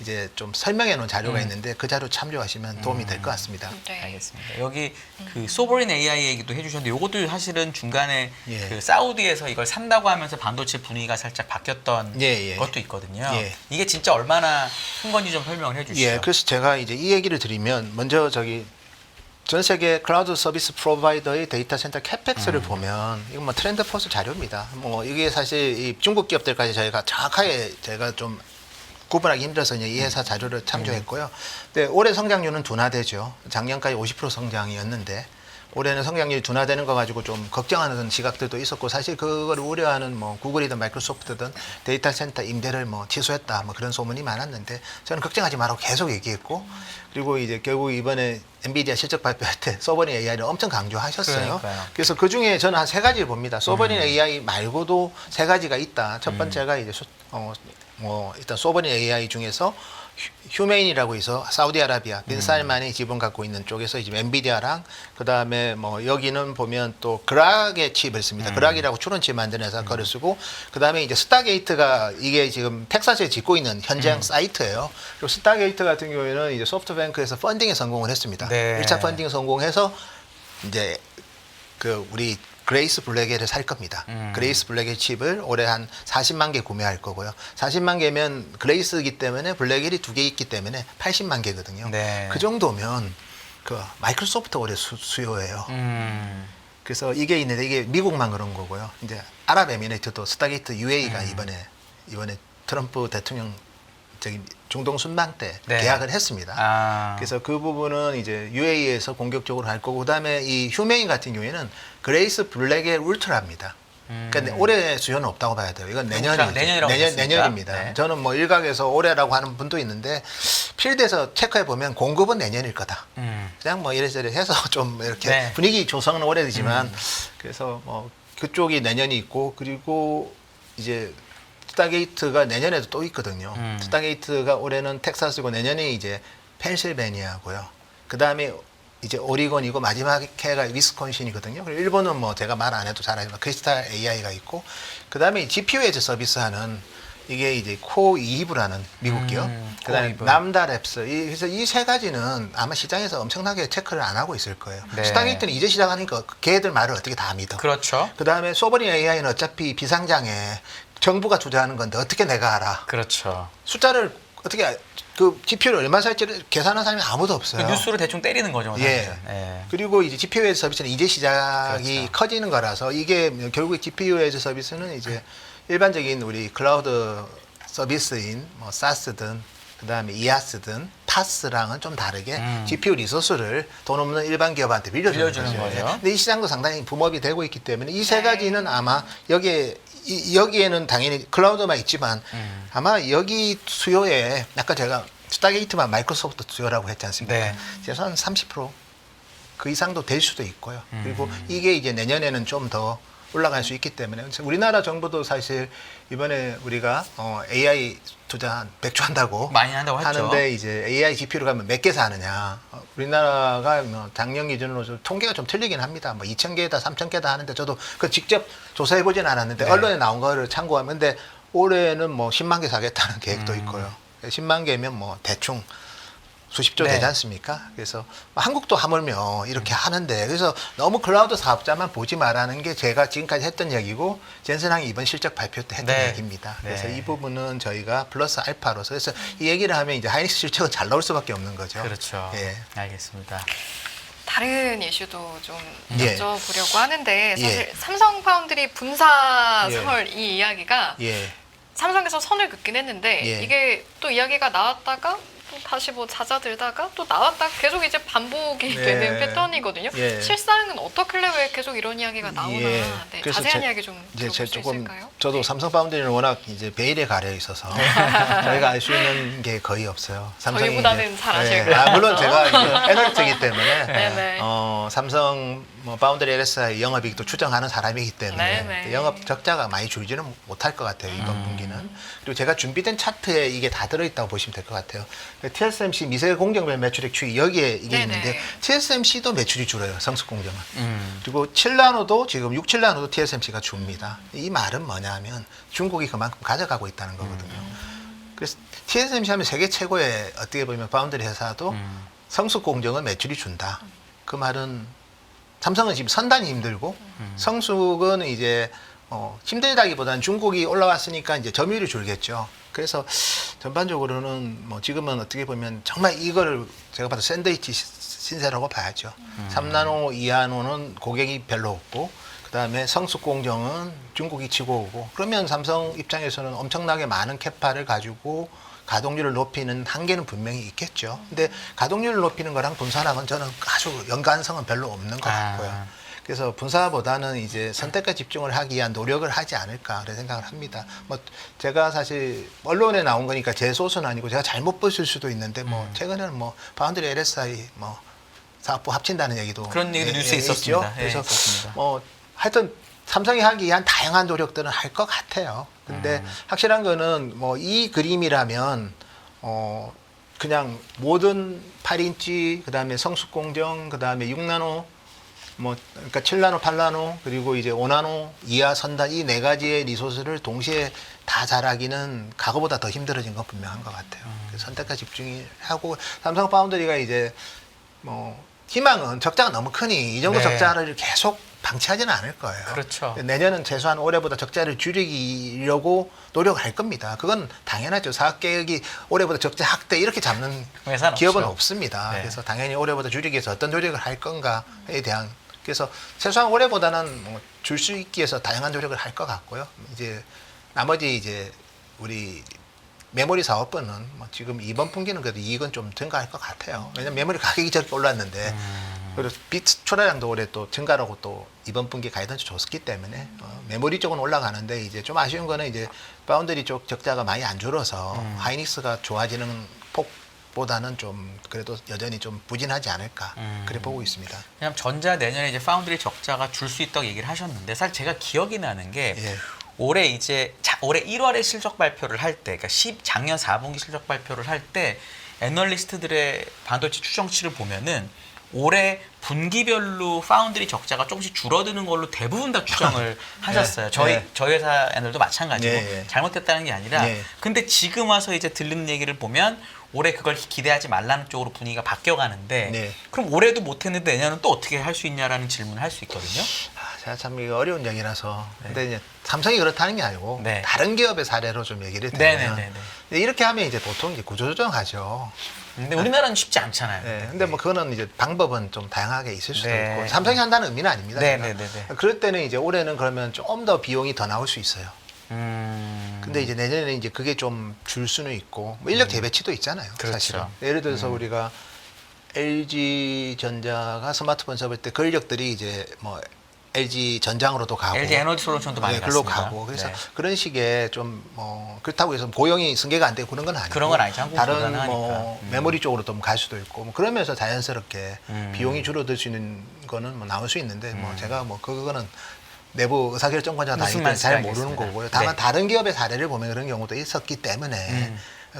이제 좀 설명해 놓은 자료가 있는데 그 자료 참조하시면 도움이 될 것 같습니다. 네. 알겠습니다. 여기 그 소버린 AI 얘기도 해주셨는데 요것도 사실은 중간에 예. 그 사우디에서 이걸 산다고 하면서 반도체 분위기가 살짝 바뀌었던 예. 것도 있거든요. 예. 이게 진짜 얼마나 큰 건지 좀 설명을 해주시죠. 예, 그래서 제가 이제 이 얘기를 드리면 먼저 전 세계 클라우드 서비스 프로바이더의 데이터 센터 캐펙스를 보면 이건 뭐 트렌드 포스 자료입니다. 뭐 이게 사실 이 중국 기업들까지 저희가 정확하게 제가 좀 구분하기 힘들어서 이제 이 회사 자료를 참조했고요. 근데 올해 성장률은 둔화되죠. 작년까지 50% 성장이었는데 올해는 성장률이 둔화되는 거 가지고 좀 걱정하는 시각들도 있었고 사실 그걸 우려하는 뭐 구글이든 마이크로소프트든 데이터 센터 임대를 뭐 취소했다 뭐 그런 소문이 많았는데 저는 걱정하지 말라고 계속 얘기했고 그리고 이제 결국 이번에 엔비디아 실적 발표할 때 소버린 AI를 엄청 강조하셨어요. 그러니까요. 그래서 그 중에 저는 한 3가지를 봅니다. 소버린 AI 말고도 3가지가 있다. 첫 번째가 이제 일단 소버린 AI 중에서 휴메인이라고 해서 사우디아라비아 빈 살만이 지분 갖고 있는 쪽에서 이제 엔비디아랑 그다음에 뭐 여기는 보면 또 그락의 칩을 씁니다. 그락이라고 추론칩 만드는 회사 거를 쓰고 그다음에 이제 스타게이트가 이게 지금 텍사스에 짓고 있는 현장 사이트예요. 그리고 스타게이트 같은 경우에는 이제 소프트뱅크에서 펀딩에 성공을 했습니다. 네. 1차 펀딩 성공해서 이제 그 우리 그레이스 블랙에를 살 겁니다. 그레이스 블랙의 칩을 올해 한 40만 개 구매할 거고요. 40만 개면 그레이스이기 때문에 블랙엘이 2개 있기 때문에 80만 개거든요. 네. 그 정도면 그 마이크로소프트 올해 수요예요. 그래서 이게 있는데 이게 미국만 그런 거고요. 이제 아랍에미레이트도 스타게이트 UAE가 이번에 트럼프 대통령 저기 중동 순방 때 네. 계약을 했습니다. 그래서 그 부분은 이제 UAE에서 공격적으로 할 거고 그다음에 이 휴메인 같은 경우에는 그레이스 블랙의 울트라입니다. 그러니까 올해 수요는 없다고 봐야 돼요. 이건 내년이라고 했습니까? 내년입니다. 네. 저는 뭐 일각에서 올해라고 하는 분도 있는데 필드에서 체크해 보면 공급은 내년일 거다. 그냥 뭐 이래저래 해서 좀 이렇게 네. 분위기 조성은 오래되지만 그래서 뭐 그쪽이 내년이 있고 그리고 이제 스타게이트가 내년에도 또 있거든요. 스타게이트가 올해는 텍사스고 내년에 이제 펜실베니아고요. 그 다음에 이제 오리곤이고 마지막 해가 위스콘신이거든요. 그리고 일본은 뭐 제가 말 안 해도 잘 알지만 크리스탈 AI가 있고 그 다음에 GPU 에즈 서비스하는 이게 이제 코이브라는 미국 기업. 그다음에 코이브. 남다랩스. 그래서 이 세 가지는 아마 시장에서 엄청나게 체크를 안 하고 있을 거예요. 네. 스타게이트는 이제 시작하니까 걔들 말을 어떻게 다 믿어? 그렇죠. 그다음에 소버린 AI는 어차피 비상장에 정부가 투자하는 건데 어떻게 내가 알아? 그렇죠. 숫자를 어떻게 그 GPU를 얼마 살지를 계산하는 사람이 아무도 없어요. 그 뉴스로 대충 때리는 거죠. 예. 사실은. 예. 그리고 이제 GPU 에즈 서비스는 이제 시작이 그렇죠. 커지는 거라서 이게 결국 GPU 에즈 서비스는 이제 일반적인 우리 클라우드 서비스인 뭐 사스든 그다음에 이아스든 파스랑은 좀 다르게 GPU 리소스를 돈 없는 일반 기업한테 빌려주는 거죠. 근데 이 시장도 상당히 붐업이 되고 있기 때문에 이 세 가지는 아마 여기에는 당연히 클라우드만 있지만 아마 여기 수요에 아까 제가 스타게이트만 마이크로소프트 수요라고 했지 않습니까? 네. 그래서 한 30%그 이상도 될 수도 있고요. 그리고 이게 이제 내년에는 좀 더 올라갈 수 있기 때문에 우리나라 정부도 사실 이번에 우리가 AI 투자 한 100조 한다고 많이 한다고 했죠. 하는데 이제 AI GPU를 가면 몇 개 사느냐. 우리나라가 뭐 작년 기준으로 좀 통계가 좀 틀리긴 합니다. 뭐 2,000개다 3,000개다 하는데 저도 그 직접 조사해 보진 않았는데 네. 언론에 나온 거를 참고하면 근데 올해는 뭐 10만 개 사겠다는 계획도 있고요. 10만 개면 뭐 대충 수십조 네. 되지 않습니까? 그래서 한국도 하물며 이렇게 하는데 그래서 너무 클라우드 사업자만 보지 말라는 게 제가 지금까지 했던 얘기고 젠슨항이 이번 실적 발표 때 했던 네. 얘기입니다. 그래서 네. 이 부분은 저희가 플러스 알파로서 그래서 이 얘기를 하면 이제 하이닉스 실적은 잘 나올 수밖에 없는 거죠. 그렇죠. 예. 알겠습니다. 다른 이슈도 좀 예. 여쭤보려고 하는데 사실 예. 삼성 파운드리 분사 예. 설 이 이야기가 예. 삼성에서 선을 긋긴 했는데 예. 이게 또 이야기가 나왔다가 또 다시 뭐 잦아들다가 또 나왔다가 계속 이제 반복이 네. 되는 패턴이거든요. 예. 실상은 어떻길래 왜 계속 이런 이야기가 나오나 예. 네, 그래서 자세한 제- 이야기 좀 이제 들어볼 제 수 조금 있을까요? 저도 네. 삼성 파운드리는 워낙 이제 베일에 가려 있어서 저희가 알 수 있는 게 거의 없어요. 삼성이 저희보다는 이제- 잘 아실 네. 거예요. 물론 제가 이제 애널리스트이기 때문에 네네. 삼성 뭐 파운드리 LSI 영업이익도 추정하는 사람이기 때문에 네네. 영업 적자가 많이 줄지는 못할 것 같아요 이번 분기는. 그리고 제가 준비된 차트에 이게 다 들어있다고 보시면 될 것 같아요. TSMC 미세 공정별 매출액 추이 여기에 이게 네네. 있는데 TSMC도 매출이 줄어요 성숙공정은. 그리고 7나노도 지금 6, 7나노도 TSMC가 줍니다. 이 말은 뭐냐면 중국이 그만큼 가져가고 있다는 거거든요. 그래서 TSMC 하면 세계 최고의 어떻게 보면 파운드리 회사도 성숙공정은 매출이 준다. 그 말은 삼성은 지금 선단이 힘들고 성숙은 이제 힘들다기보다는 중국이 올라왔으니까 이제 점유율이 줄겠죠. 그래서 전반적으로는 뭐 지금은 어떻게 보면 정말 이거를 제가 봐도 샌드위치 신세라고 봐야죠. 3나노, 2나노는 고객이 별로 없고 그다음에 성숙공정은 중국이 치고 오고 그러면 삼성 입장에서는 엄청나게 많은 캐파를 가지고 가동률을 높이는 한계는 분명히 있겠죠. 근데 가동률을 높이는 거랑 분산하고는 저는 아주 연관성은 별로 없는 것 같고요. 그래서 분사보다는 이제 선택과 집중을 하기 위한 노력을 하지 않을까 그런 생각을 합니다. 뭐 제가 사실 언론에 나온 거니까 제 소스는 아니고 제가 잘못 봤을 수도 있는데 뭐 최근에는 뭐 파운드리 LSI 뭐 사업부 합친다는 얘기도 그런 얘기도 뉴스에 있죠. 있었습니다. 예, 그래서 있었습니다. 뭐 하여튼 삼성이 하기 위한 다양한 노력들은 할 것 같아요. 근데 확실한 거는 뭐 이 그림이라면 그냥 모든 8인치 그다음에 성숙공정 그다음에 6나노 뭐 그러니까 7나노, 8나노 그리고 이제 5나노 이하 선단 이 네 가지의 리소스를 동시에 다 잘하기는 과거보다 더 힘들어진 건 분명한 것 같아요. 그래서 선택과 집중이 하고 삼성 파운드리가 이제 뭐 희망은 적자가 너무 크니 이 정도 네. 적자를 계속 방치하지는 않을 거예요. 그렇죠. 내년은 최소한 올해보다 적자를 줄이려고 노력할 겁니다. 그건 당연하죠. 사업 계획이 올해보다 적자 확대 이렇게 잡는 회사는 기업은 없죠. 없습니다. 네. 그래서 당연히 올해보다 줄이기 위해서 어떤 노력을 할 건가에 대한 그래서 최소한 올해보다는 뭐 줄 수 있기 위해서 다양한 노력을 할 것 같고요. 이제 나머지 이제 우리 메모리 사업부는 뭐 지금 이번 분기는 그래도 이익은 좀 증가할 것 같아요. 왜냐면 메모리 가격이 저렇게 올랐는데 그리고 빗 출하량도 올해 또 증가라고 또 이번 분기 가이던스 줬기 때문에 메모리 쪽은 올라가는데 이제 좀 아쉬운 거는 이제 파운드리 쪽 적자가 많이 안 줄어서 하이닉스가 좋아지는 폭보다는 좀 그래도 여전히 좀 부진하지 않을까 그래 보고 있습니다. 그냥 전자 내년에 이제 파운드리 적자가 줄 수 있다고 얘기를 하셨는데 사실 제가 기억이 나는 게 예. 올해 이제 올해 1월에 실적 발표를 할 때, 그러니까 작년 4분기 실적 발표를 할 때 애널리스트들의 반도체 추정치를 보면은 올해 분기별로 파운드리 적자가 조금씩 줄어드는 걸로 대부분 다 추정을 하셨어요. 저희 회사 애널도 마찬가지고 예. 잘못됐다는 게 아니라 예. 근데 지금 와서 이제 들리는 얘기를 보면 올해 그걸 기대하지 말라는 쪽으로 분위기가 바뀌어가는데 네. 그럼 올해도 못했는데 내년은 또 어떻게 할 수 있냐라는 질문을 할 수 있거든요. 제가 참 이거 어려운 얘기라서 근데 이제 삼성이 그렇다는 게 아니고 네. 다른 기업의 사례로 좀 얘기를 드리면 네네네네. 이렇게 하면 이제 보통 이제 구조조정하죠. 근데 우리나라는 쉽지 않잖아요. 네, 근데 뭐 그거는 이제 방법은 좀 다양하게 있을 수도 네. 있고 삼성이 한다는 의미는 아닙니다. 네, 제가. 네, 네, 네. 그럴 때는 이제 올해는 그러면 좀 더 비용이 더 나올 수 있어요. 근데 이제 내년에는 이제 그게 좀 줄 수는 있고 뭐 인력 재배치도 있잖아요. 그렇죠. 사실은. 예를 들어서 우리가 LG 전자가 스마트폰 접을 때 그 인력들이 이제 뭐 LG 전장으로도 가고 LG 에너지 솔루션도 많이 글로 갔습니다. 가고 그래서 네. 그런 식의 좀 뭐 그렇다고 해서 고용이 승계가 안 되고 그런 건 아니고 그런 건 아니죠. 한국 다른 불가능하니까. 뭐 메모리 쪽으로 좀 갈 수도 있고 뭐 그러면서 자연스럽게 비용이 줄어들 수 있는 거는 뭐 나올 수 있는데 뭐 제가 뭐 그거는 내부 의사결정권자가 다 무슨 있기 때문에 잘 말씀인지 모르는 알겠습니다. 거고요. 다만 네. 다른 기업의 사례를 보면 그런 경우도 있었기 때문에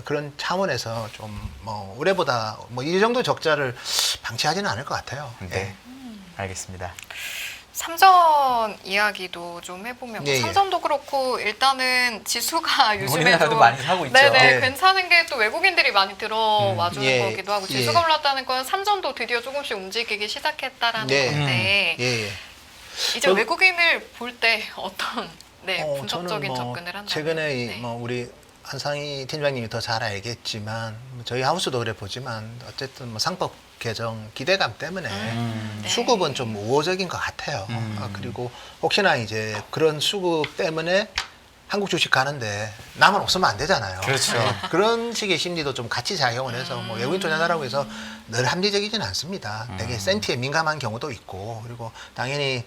그런 차원에서 좀 뭐 올해보다 뭐 이 정도 적자를 방치하지는 않을 것 같아요. 네. 예. 알겠습니다. 삼전 이야기도 좀 해보면 뭐 예, 예. 삼전도 그렇고 일단은 지수가 요즘에도 우리나라도 많이 사고 있죠. 네네 예. 괜찮은 게 또 외국인들이 많이 들어와 주는 예, 거기도 하고 예. 지수가 올랐다는 건 삼전도 드디어 조금씩 움직이기 시작했다라는 네. 건데 예, 예. 이제 저- 외국인을 볼 때 어떤 분석적인 저는 뭐 접근을 한다면 최근에 네. 뭐 우리 한상희 팀장님이 더 잘 알겠지만 뭐 저희 하우스도 그래 보지만 어쨌든 뭐 상법 개정 기대감 때문에 네. 수급은 좀 우호적인 것 같아요. 그리고 혹시나 이제 그런 수급 때문에 한국 주식 가는데 남은 없으면 안 되잖아요. 그렇죠. 그런 식의 심리도 좀 같이 작용을 해서 뭐 외국인 투자자라고 해서 늘 합리적이지는 않습니다. 되게 센티에 민감한 경우도 있고 그리고 당연히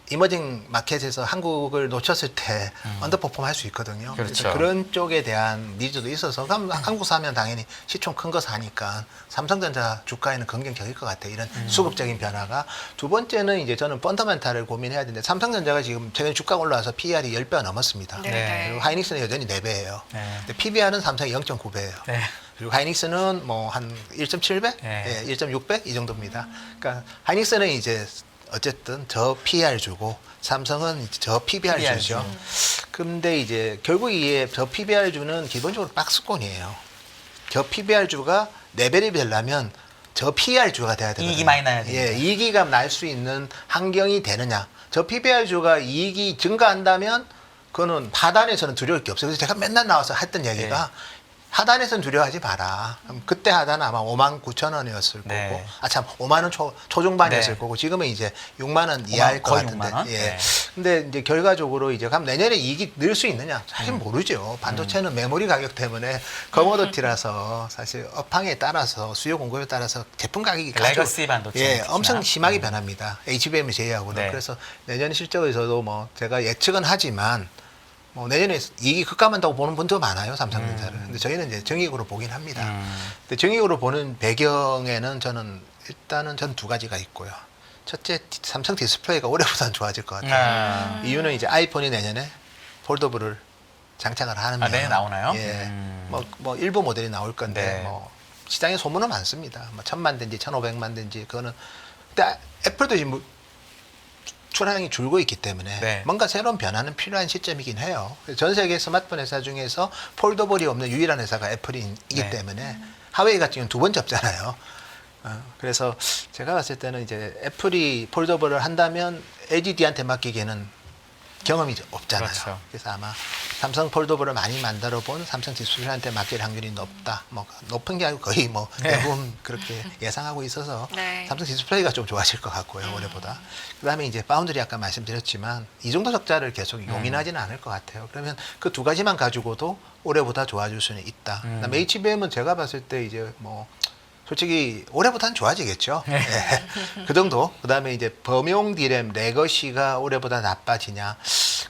이머징 마켓에서 한국을 놓쳤을 때 언더퍼폼 할 수 있거든요. 그렇죠. 그래서 그런 쪽에 대한 니즈도 있어서 그럼 한국 사면 당연히 시총 큰 거 사니까 삼성전자 주가에는 긍정적일 것 같아요. 이런 수급적인 변화가. 두 번째는 이제 저는 펀더멘탈을 고민해야 되는데 삼성전자가 지금 최근 주가가 올라와서 PER이 10배가 넘었습니다. 네. 네. 그리고 하이닉스는 여전히 4배예요. 네. 근데 PBR은 삼성이 0.9배예요. 네. 그리고 하이닉스는 뭐 한 1.7배, 네. 1.6배 이 정도입니다. 그러니까 하이닉스는 이제 어쨌든 저 PER 주고 삼성은 이제 저 PBR PBR 주죠. 주. 근데 이제 결국 이게 저 PBR 주는 기본적으로 박스권이에요. 저 PBR 주가 레벨이 되려면 저 PER 주가 돼야 되거든요. 이익이 많이 나야 됩니다. 예, 이익이 날 수 있는 환경이 되느냐. 저 PBR 주가 이익이 증가한다면 그거는 하단에서는 두려울 게 없어요. 그래서 제가 맨날 나와서 했던 얘기가 하단에서는 두려워하지 마라. 그때 하단은 아마 59,000원이었을 네. 거고, 참 5만 원 초중반이었을 네. 거고, 지금은 이제 6만 원 이하일 것 거의 같은데. 6만 원? 예. 네. 근데 이제 결과적으로 이제 그럼 내년에 이익이 늘 수 있느냐? 사실 모르죠. 반도체는 메모리 가격 때문에 커머더티라서 사실 업황에 따라서 수요 공급에 따라서 제품 가격이 레거시 반도체 예, 특히나. 엄청 심하게 변합니다. HBM을 제외하고는. 네. 그래서 내년 실적에서도 뭐 제가 예측은 하지만 뭐 내년에 이익이 급감한다고 보는 분도 많아요, 삼성전자를. 근데 저희는 이제 정익으로 보긴 합니다. 근데 정익으로 보는 배경에는 저는 일단은 전 두 가지가 있고요. 첫째, 삼성 디스플레이가 올해보다는 좋아질 것 같아요. 이유는 이제 아이폰이 내년에 폴더블을 장착을 하면 내년 나오나요? 예. 뭐 일부 모델이 나올 건데 네. 뭐 시장에 소문은 많습니다. 뭐 1,000만 대인지 1,500만 대인지 그거는 근데 애플도 지금 출하량이 줄고 있기 때문에 네. 뭔가 새로운 변화는 필요한 시점이긴 해요. 전 세계 스마트폰 회사 중에서 폴더블이 없는 유일한 회사가 애플이기 네. 때문에 하웨이 같은 경우는 2번째 없잖아요. 그래서 제가 봤을 때는 이제 애플이 폴더블을 한다면 LGD한테 맡기기에는 경험이 없잖아요. 그렇죠. 그래서 아마 삼성 폴더블을 많이 만들어 본 삼성 디스플레이한테 맡길 확률이 높다. 뭐 높은 게 아니고 거의 뭐 대부분 그렇게 예상하고 있어서 네. 삼성 디스플레이가 좀 좋아질 것 같고요, 올해보다. 그다음에 이제 파운드리 아까 말씀드렸지만 이 정도 적자를 계속 용인하지는 않을 것 같아요. 그러면 그 두 가지만 가지고도 올해보다 좋아질 수는 있다. 그다음에 HBM은 제가 봤을 때 이제 뭐 솔직히 올해보다는 좋아지겠죠. 예. 그 정도. 그다음에 이제 범용 디램 레거시가 올해보다 나빠지냐.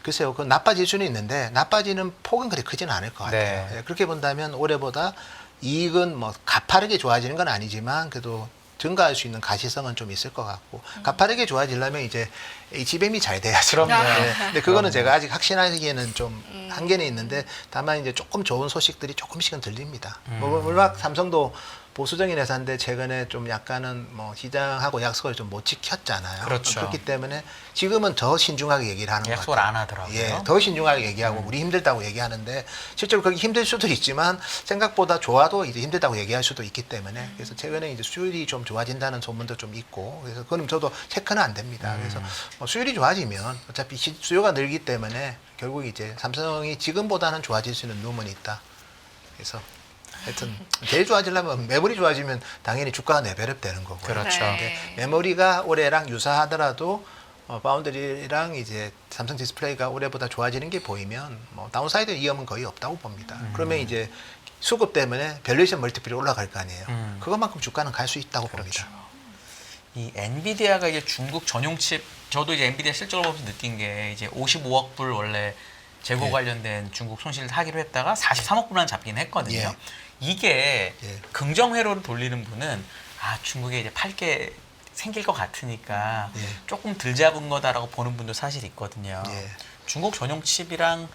글쎄요. 그건 나빠질 수는 있는데 나빠지는 폭은 그리 크지는 않을 것 같아요. 네. 예. 그렇게 본다면 올해보다 이익은 뭐 가파르게 좋아지는 건 아니지만 그래도 증가할 수 있는 가시성은 좀 있을 것 같고 가파르게 좋아지려면 이제 HBM이 잘 돼야죠. 그럼요. 예. 근데 그거는 제가 아직 확신하기에는 좀 한계는 있는데 다만 이제 조금 좋은 소식들이 조금씩은 들립니다. 뭐 물론 삼성도 보수적인 회사인데 최근에 좀 약간은 뭐 시장하고 약속을 좀 못 지켰잖아요. 그렇죠. 그렇기 때문에 지금은 더 신중하게 얘기를 하는 것 같아요. 약속을 안 하더라고요. 예, 더 신중하게 얘기하고 우리 힘들다고 얘기하는데 실제로 그게 힘들 수도 있지만 생각보다 좋아도 이제 힘들다고 얘기할 수도 있기 때문에 그래서 최근에 이제 수율이 좀 좋아진다는 소문도 좀 있고 그래서 그건 저도 체크는 안 됩니다. 그래서 뭐 수율이 좋아지면 어차피 수요가 늘기 때문에 결국 이제 삼성이 지금보다는 좋아질 수 있는 누문이 있다. 그래서 하여튼 제일 좋아지려면 메모리 좋아지면 당연히 주가가 레벨업 되는 거고요. 그렇죠. 네. 근데 메모리가 올해랑 유사하더라도 파운드리랑 이제 삼성 디스플레이가 올해보다 좋아지는 게 보이면 뭐 다운사이드 위험은 거의 없다고 봅니다. 그러면 이제 수급 때문에 밸류에이션 멀티플이 올라갈 거 아니에요. 그것만큼 주가는 갈 수 있다고 봅니다. 이 엔비디아가 이제 중국 전용 칩, 저도 이제 엔비디아 실적을 보면서 느낀 게 이제 55억 불 원래 재고 예. 관련된 중국 손실을 하기로 했다가 43억 불만 잡긴 했거든요. 예. 이게 예. 긍정 회로를 돌리는 분은 아 중국에 이제 팔 게 생길 것 같으니까 예. 조금 덜 잡은 거다라고 보는 분도 사실 있거든요. 예. 중국 전용 칩이랑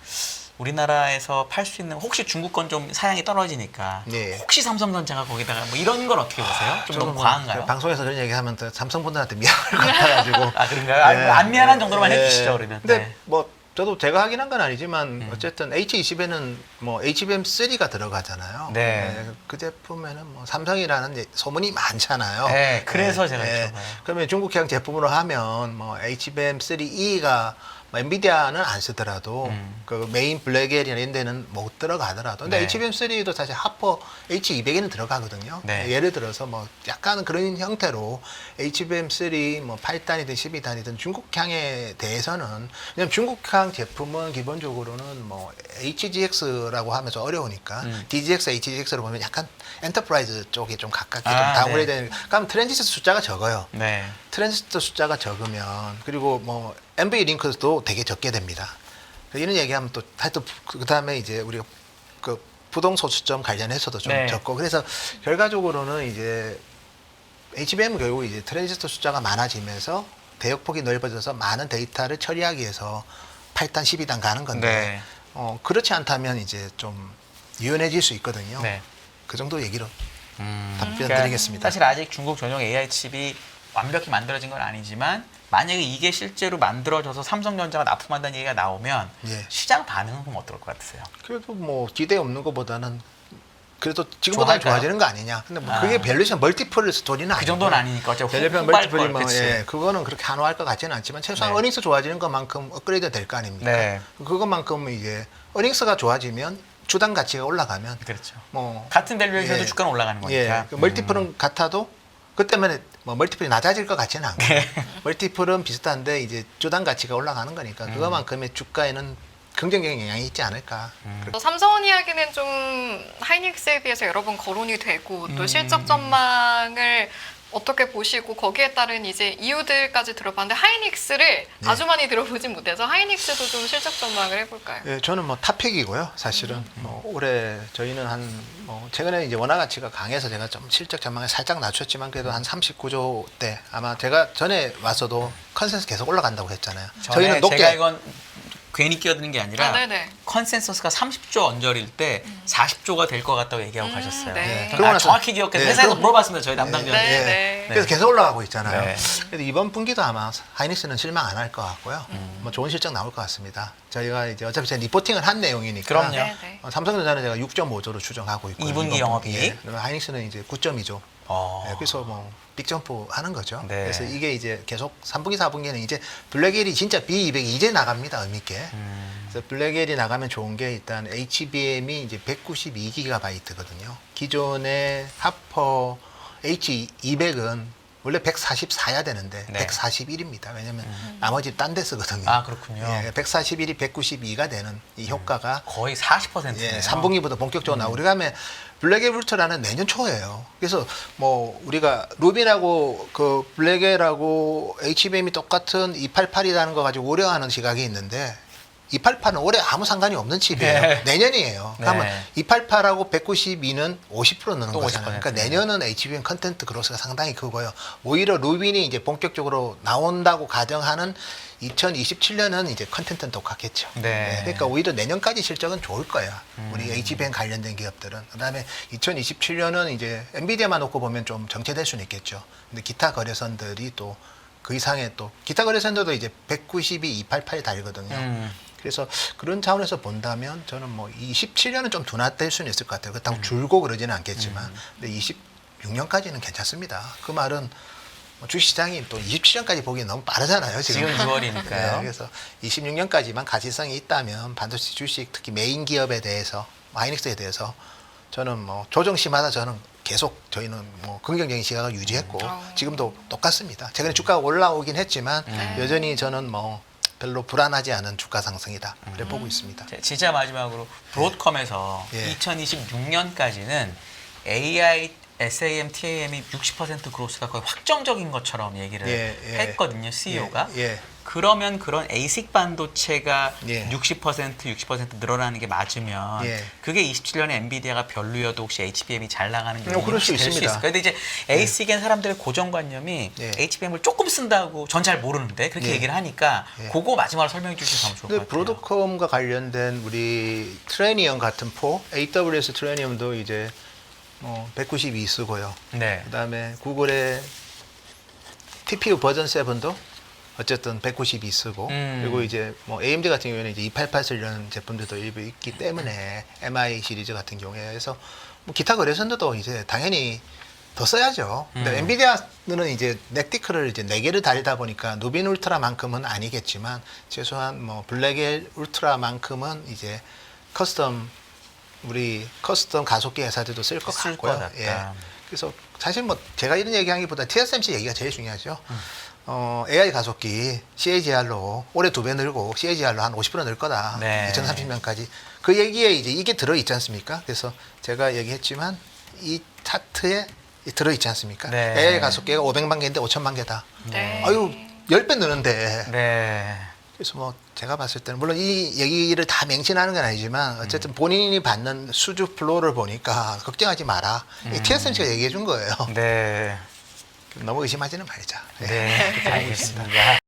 우리나라에서 팔 수 있는 혹시 중국 건 좀 사양이 떨어지니까 예. 혹시 삼성전자가 거기다가 뭐 이런 건 어떻게 보세요? 좀 저는 너무 뭐 과한가요? 방송에서 그런 얘기하면 또 삼성분들한테 미안할 것 같아가지고. 아 그런가요? 아, 예. 안 미안한 정도로만 예. 해주시죠 그러면. 근데 네. 뭐 저도 제가 확인한 건 아니지만 어쨌든 H20에는 뭐 HBM3가 들어가잖아요. 네. 그 제품에는 뭐 삼성이라는 소문이 많잖아요. 네, 그래서 제가 여쭤봐요. 그러면 중국형 제품으로 하면 뭐 HBM3E가 뭐 엔비디아는 안 쓰더라도 그 메인 블랙엘이나 이런 데는 못 들어가더라도 근데 네. HBM3도 사실 하퍼 H200에는 들어가거든요. 네. 예를 들어서 뭐 약간 그런 형태로 HBM3 뭐 8단이든 12단이든 중국향에 대해서는 왜냐면 중국향 제품은 기본적으로는 뭐 HGX라고 하면서 어려우니까 DGX, HGX로 보면 약간 엔터프라이즈 쪽에 좀 가깝게 좀 아, 다운그레이드 그럼 트랜지스터 숫자가 적어요. 네. 트랜지스터 숫자가 적으면 그리고 뭐 NV 링크도 되게 적게 됩니다. 이런 얘기하면 또 하여튼 그 다음에 이제 우리가 그 부동 소수점 관련해서도 좀 네. 적고 그래서 결과적으로는 이제 HBM 결국 이제 트랜지스터 숫자가 많아지면서 대역폭이 넓어져서 많은 데이터를 처리하기 위해서 8단, 12단 가는 건데 네. 그렇지 않다면 이제 좀 유연해질 수 있거든요. 네. 그 정도 얘기로 답변 그러니까 드리겠습니다. 사실 아직 중국 전용 AI 칩이 완벽히 만들어진 건 아니지만 만약에 이게 실제로 만들어져서 삼성전자가 납품한다는 얘기가 나오면 예. 시장 반응은 그럼 어떨 것 같으세요? 그래도 뭐 기대 없는 것보다는 그래도 지금보다 좋아할까요? 좋아지는 거 아니냐. 근데 뭐 아. 그게 밸류션 멀티플 스토리는 그 정도는 아니니까 어차피 밸류션 후발 멀티플이 걸, 뭐 그치. 예, 그거는 그렇게 한호할 것 같지는 않지만 최소한 네. 어닝스 좋아지는 것만큼 업그레이드 될 거 아닙니까? 네. 그것만큼 이제 어닝스가 좋아지면 주당 가치가 올라가면 그렇죠. 뭐 같은 밸류에이션도 예. 주가는 올라가는 거니까. 예, 그 멀티플은 같아도 그 때문에 뭐 멀티플이 낮아질 것 같지는 않고 멀티플은 비슷한데 이제 주당 가치가 올라가는 거니까 그것만큼의 주가에는 긍정적인 영향이 있지 않을까. 삼성원 이야기는 좀 하이닉스에 비해서 여러 번 거론이 되고 또 실적 전망을 어떻게 보시고 거기에 따른 이제 이유들까지 들어봤는데 하이닉스를 아주 많이 들어보진 못해서 하이닉스도 좀 실적 전망을 해볼까요? 예, 저는 뭐 탑픽이고요. 사실은 뭐 올해 저희는 한 뭐 최근에 이제 원화 가치가 강해서 제가 좀 실적 전망을 살짝 낮췄지만 그래도 한 39조대 아마 제가 전에 와서도 컨센서스 계속 올라간다고 했잖아요. 저희는 제가 이건 괜히 끼어드는 게 아니라 아, 네네. 컨센서스가 30조 언저리일 때 40조가 될 것 같다고 얘기하고 가셨어요. 네. 저는 그러고 나서- 정확히 기억해서 네, 회사에서 그럼- 물어봤습니다. 저희 담당자한테. 네, 예. 네. 그래서 계속 올라가고 있잖아요. 네. 그래서 이번 분기도 아마 하이닉스는 실망 안 할 것 같고요. 뭐 좋은 실적 나올 것 같습니다. 저희가 이제 어차피 제가 리포팅을 한 내용이니까. 그럼요. 네, 네. 삼성전자는 제가 6.5조로 추정하고 있고요. 2분기 영업이익. 그러면 하이닉스는 이제 9.2조. 어. 그래서 뭐 빅점프 하는 거죠. 네. 그래서 이게 이제 계속 3분기, 4분기는 이제 블랙엘이 진짜 B200이 이제 나갑니다. 의미있게. 그래서 블랙엘이 나가면 좋은 게 일단 HBM이 이제 192GB거든요. 기존의 하퍼 H200은 원래 144야 되는데 네. 141입니다. 왜냐면 나머지 딴 데 쓰거든요. 아, 그렇군요. 예, 141이 192가 되는 이 효과가 거의 40%네요. 예, 3분기부터 본격적으로 나오고 우리가 하면 블랙엘 울트라는 내년 초예요. 그래서 뭐 우리가 루빈하고 그 블랙엘하고 HBM이 똑같은 288이라는 거 가지고 우려하는 시각이 있는데 288은 올해 아무 상관이 없는 칩이에요. 네. 내년이에요. 네. 그러면 288하고 192는 50% 느는 또 거잖아요. 50%. 그러니까 내년은 HBM 컨텐트 그로스가 상당히 크고요. 오히려 루빈이 이제 본격적으로 나온다고 가정하는 2027년은 이제 컨텐트는 똑같겠죠. 네. 그러니까 오히려 내년까지 실적은 좋을 거야. 우리 HBM 관련된 기업들은. 그다음에 2027년은 이제 엔비디아만 놓고 보면 좀 정체될 수는 있겠죠. 근데 기타 거래선들이 또 그 이상의 또 기타 거래선들도 이제 192, 288이 달거든요. 그래서 그런 차원에서 본다면 저는 뭐 27년은 좀 둔화될 수는 있을 것 같아요. 그렇다고 줄고 그러지는 않겠지만, 근데 26년까지는 괜찮습니다. 그 말은 뭐 주식시장이 또 27년까지 보기 너무 빠르잖아요. 지금. 지금 6월이니까요. 그래서 26년까지만 가시성이 있다면 반도체 주식 특히 메인 기업에 대해서 하이닉스에 대해서 저는 뭐 조정시마다 저는 계속 저희는 뭐 긍정적인 시각을 유지했고 지금도 똑같습니다. 최근에 주가가 올라오긴 했지만 여전히 저는 뭐 별로 불안하지 않은 주가 상승이다. 그래 보고 있습니다. 진짜 마지막으로 브로드컴에서 예. 2026년까지는 AI, SAM, TAM이 60% 그로스가 거의 확정적인 것처럼 얘기를 예, 예. 했거든요, CEO가. 예. 그러면 그런 ASIC 반도체가 예. 60% 늘어나는 게 맞으면 예. 그게 27년에 엔비디아가 별로여도 혹시 HBM이 잘 나가는 게 그럴 수 있습니다. 그런데 이제 ASIC엔 사람들의 고정관념이 예. HBM을 조금 쓴다고 전 잘 모르는데 그렇게 예. 얘기를 하니까 예. 그거 마지막으로 설명해 주시면 좋을 것 근데 같아요. 브로드컴과 관련된 우리 트레니엄 같은 포, AWS 트레니엄도 이제 뭐 192 쓰고요. 네. 그다음에 구글의 TPU 버전 7도 어쨌든 192 쓰고 그리고 이제 뭐 AMD 같은 경우에는 이제 288 쓰려는 제품들도 일부 있기 때문에 MI 시리즈 같은 경우에 그래서 뭐 기타 거래선들도 이제 당연히 더 써야죠. 근데 엔비디아는 이제 넥티크를 이제 4개를 달다 보니까 누빈 울트라만큼은 아니겠지만 최소한 뭐 블랙엘 울트라만큼은 이제 우리 커스텀 가속기 회사들도 쓸 것 쓸 같고요. 것 같다. 예. 그래서 사실 뭐 제가 이런 얘기하기보다 TSMC 얘기가 제일 중요하죠. AI 가속기 CAGR로 올해 2배 늘고 CAGR로 한 50% 늘 거다. 네. 2030년까지. 그 얘기에 이제 이게 들어있지 않습니까? 그래서 제가 얘기했지만 이 차트에 들어있지 않습니까? 네. AI 가속기가 500만 개인데 5천만 개다. 네. 아유, 10배 느는데. 네. 그래서 뭐 제가 봤을 때는 물론 이 얘기를 다 맹신하는 건 아니지만 어쨌든 본인이 받는 수주 플로우를 보니까 걱정하지 마라. 이 TSMC가 얘기해 준 거예요. 네. 너무 의심하지는 말자. 예. 네. 알겠습니다.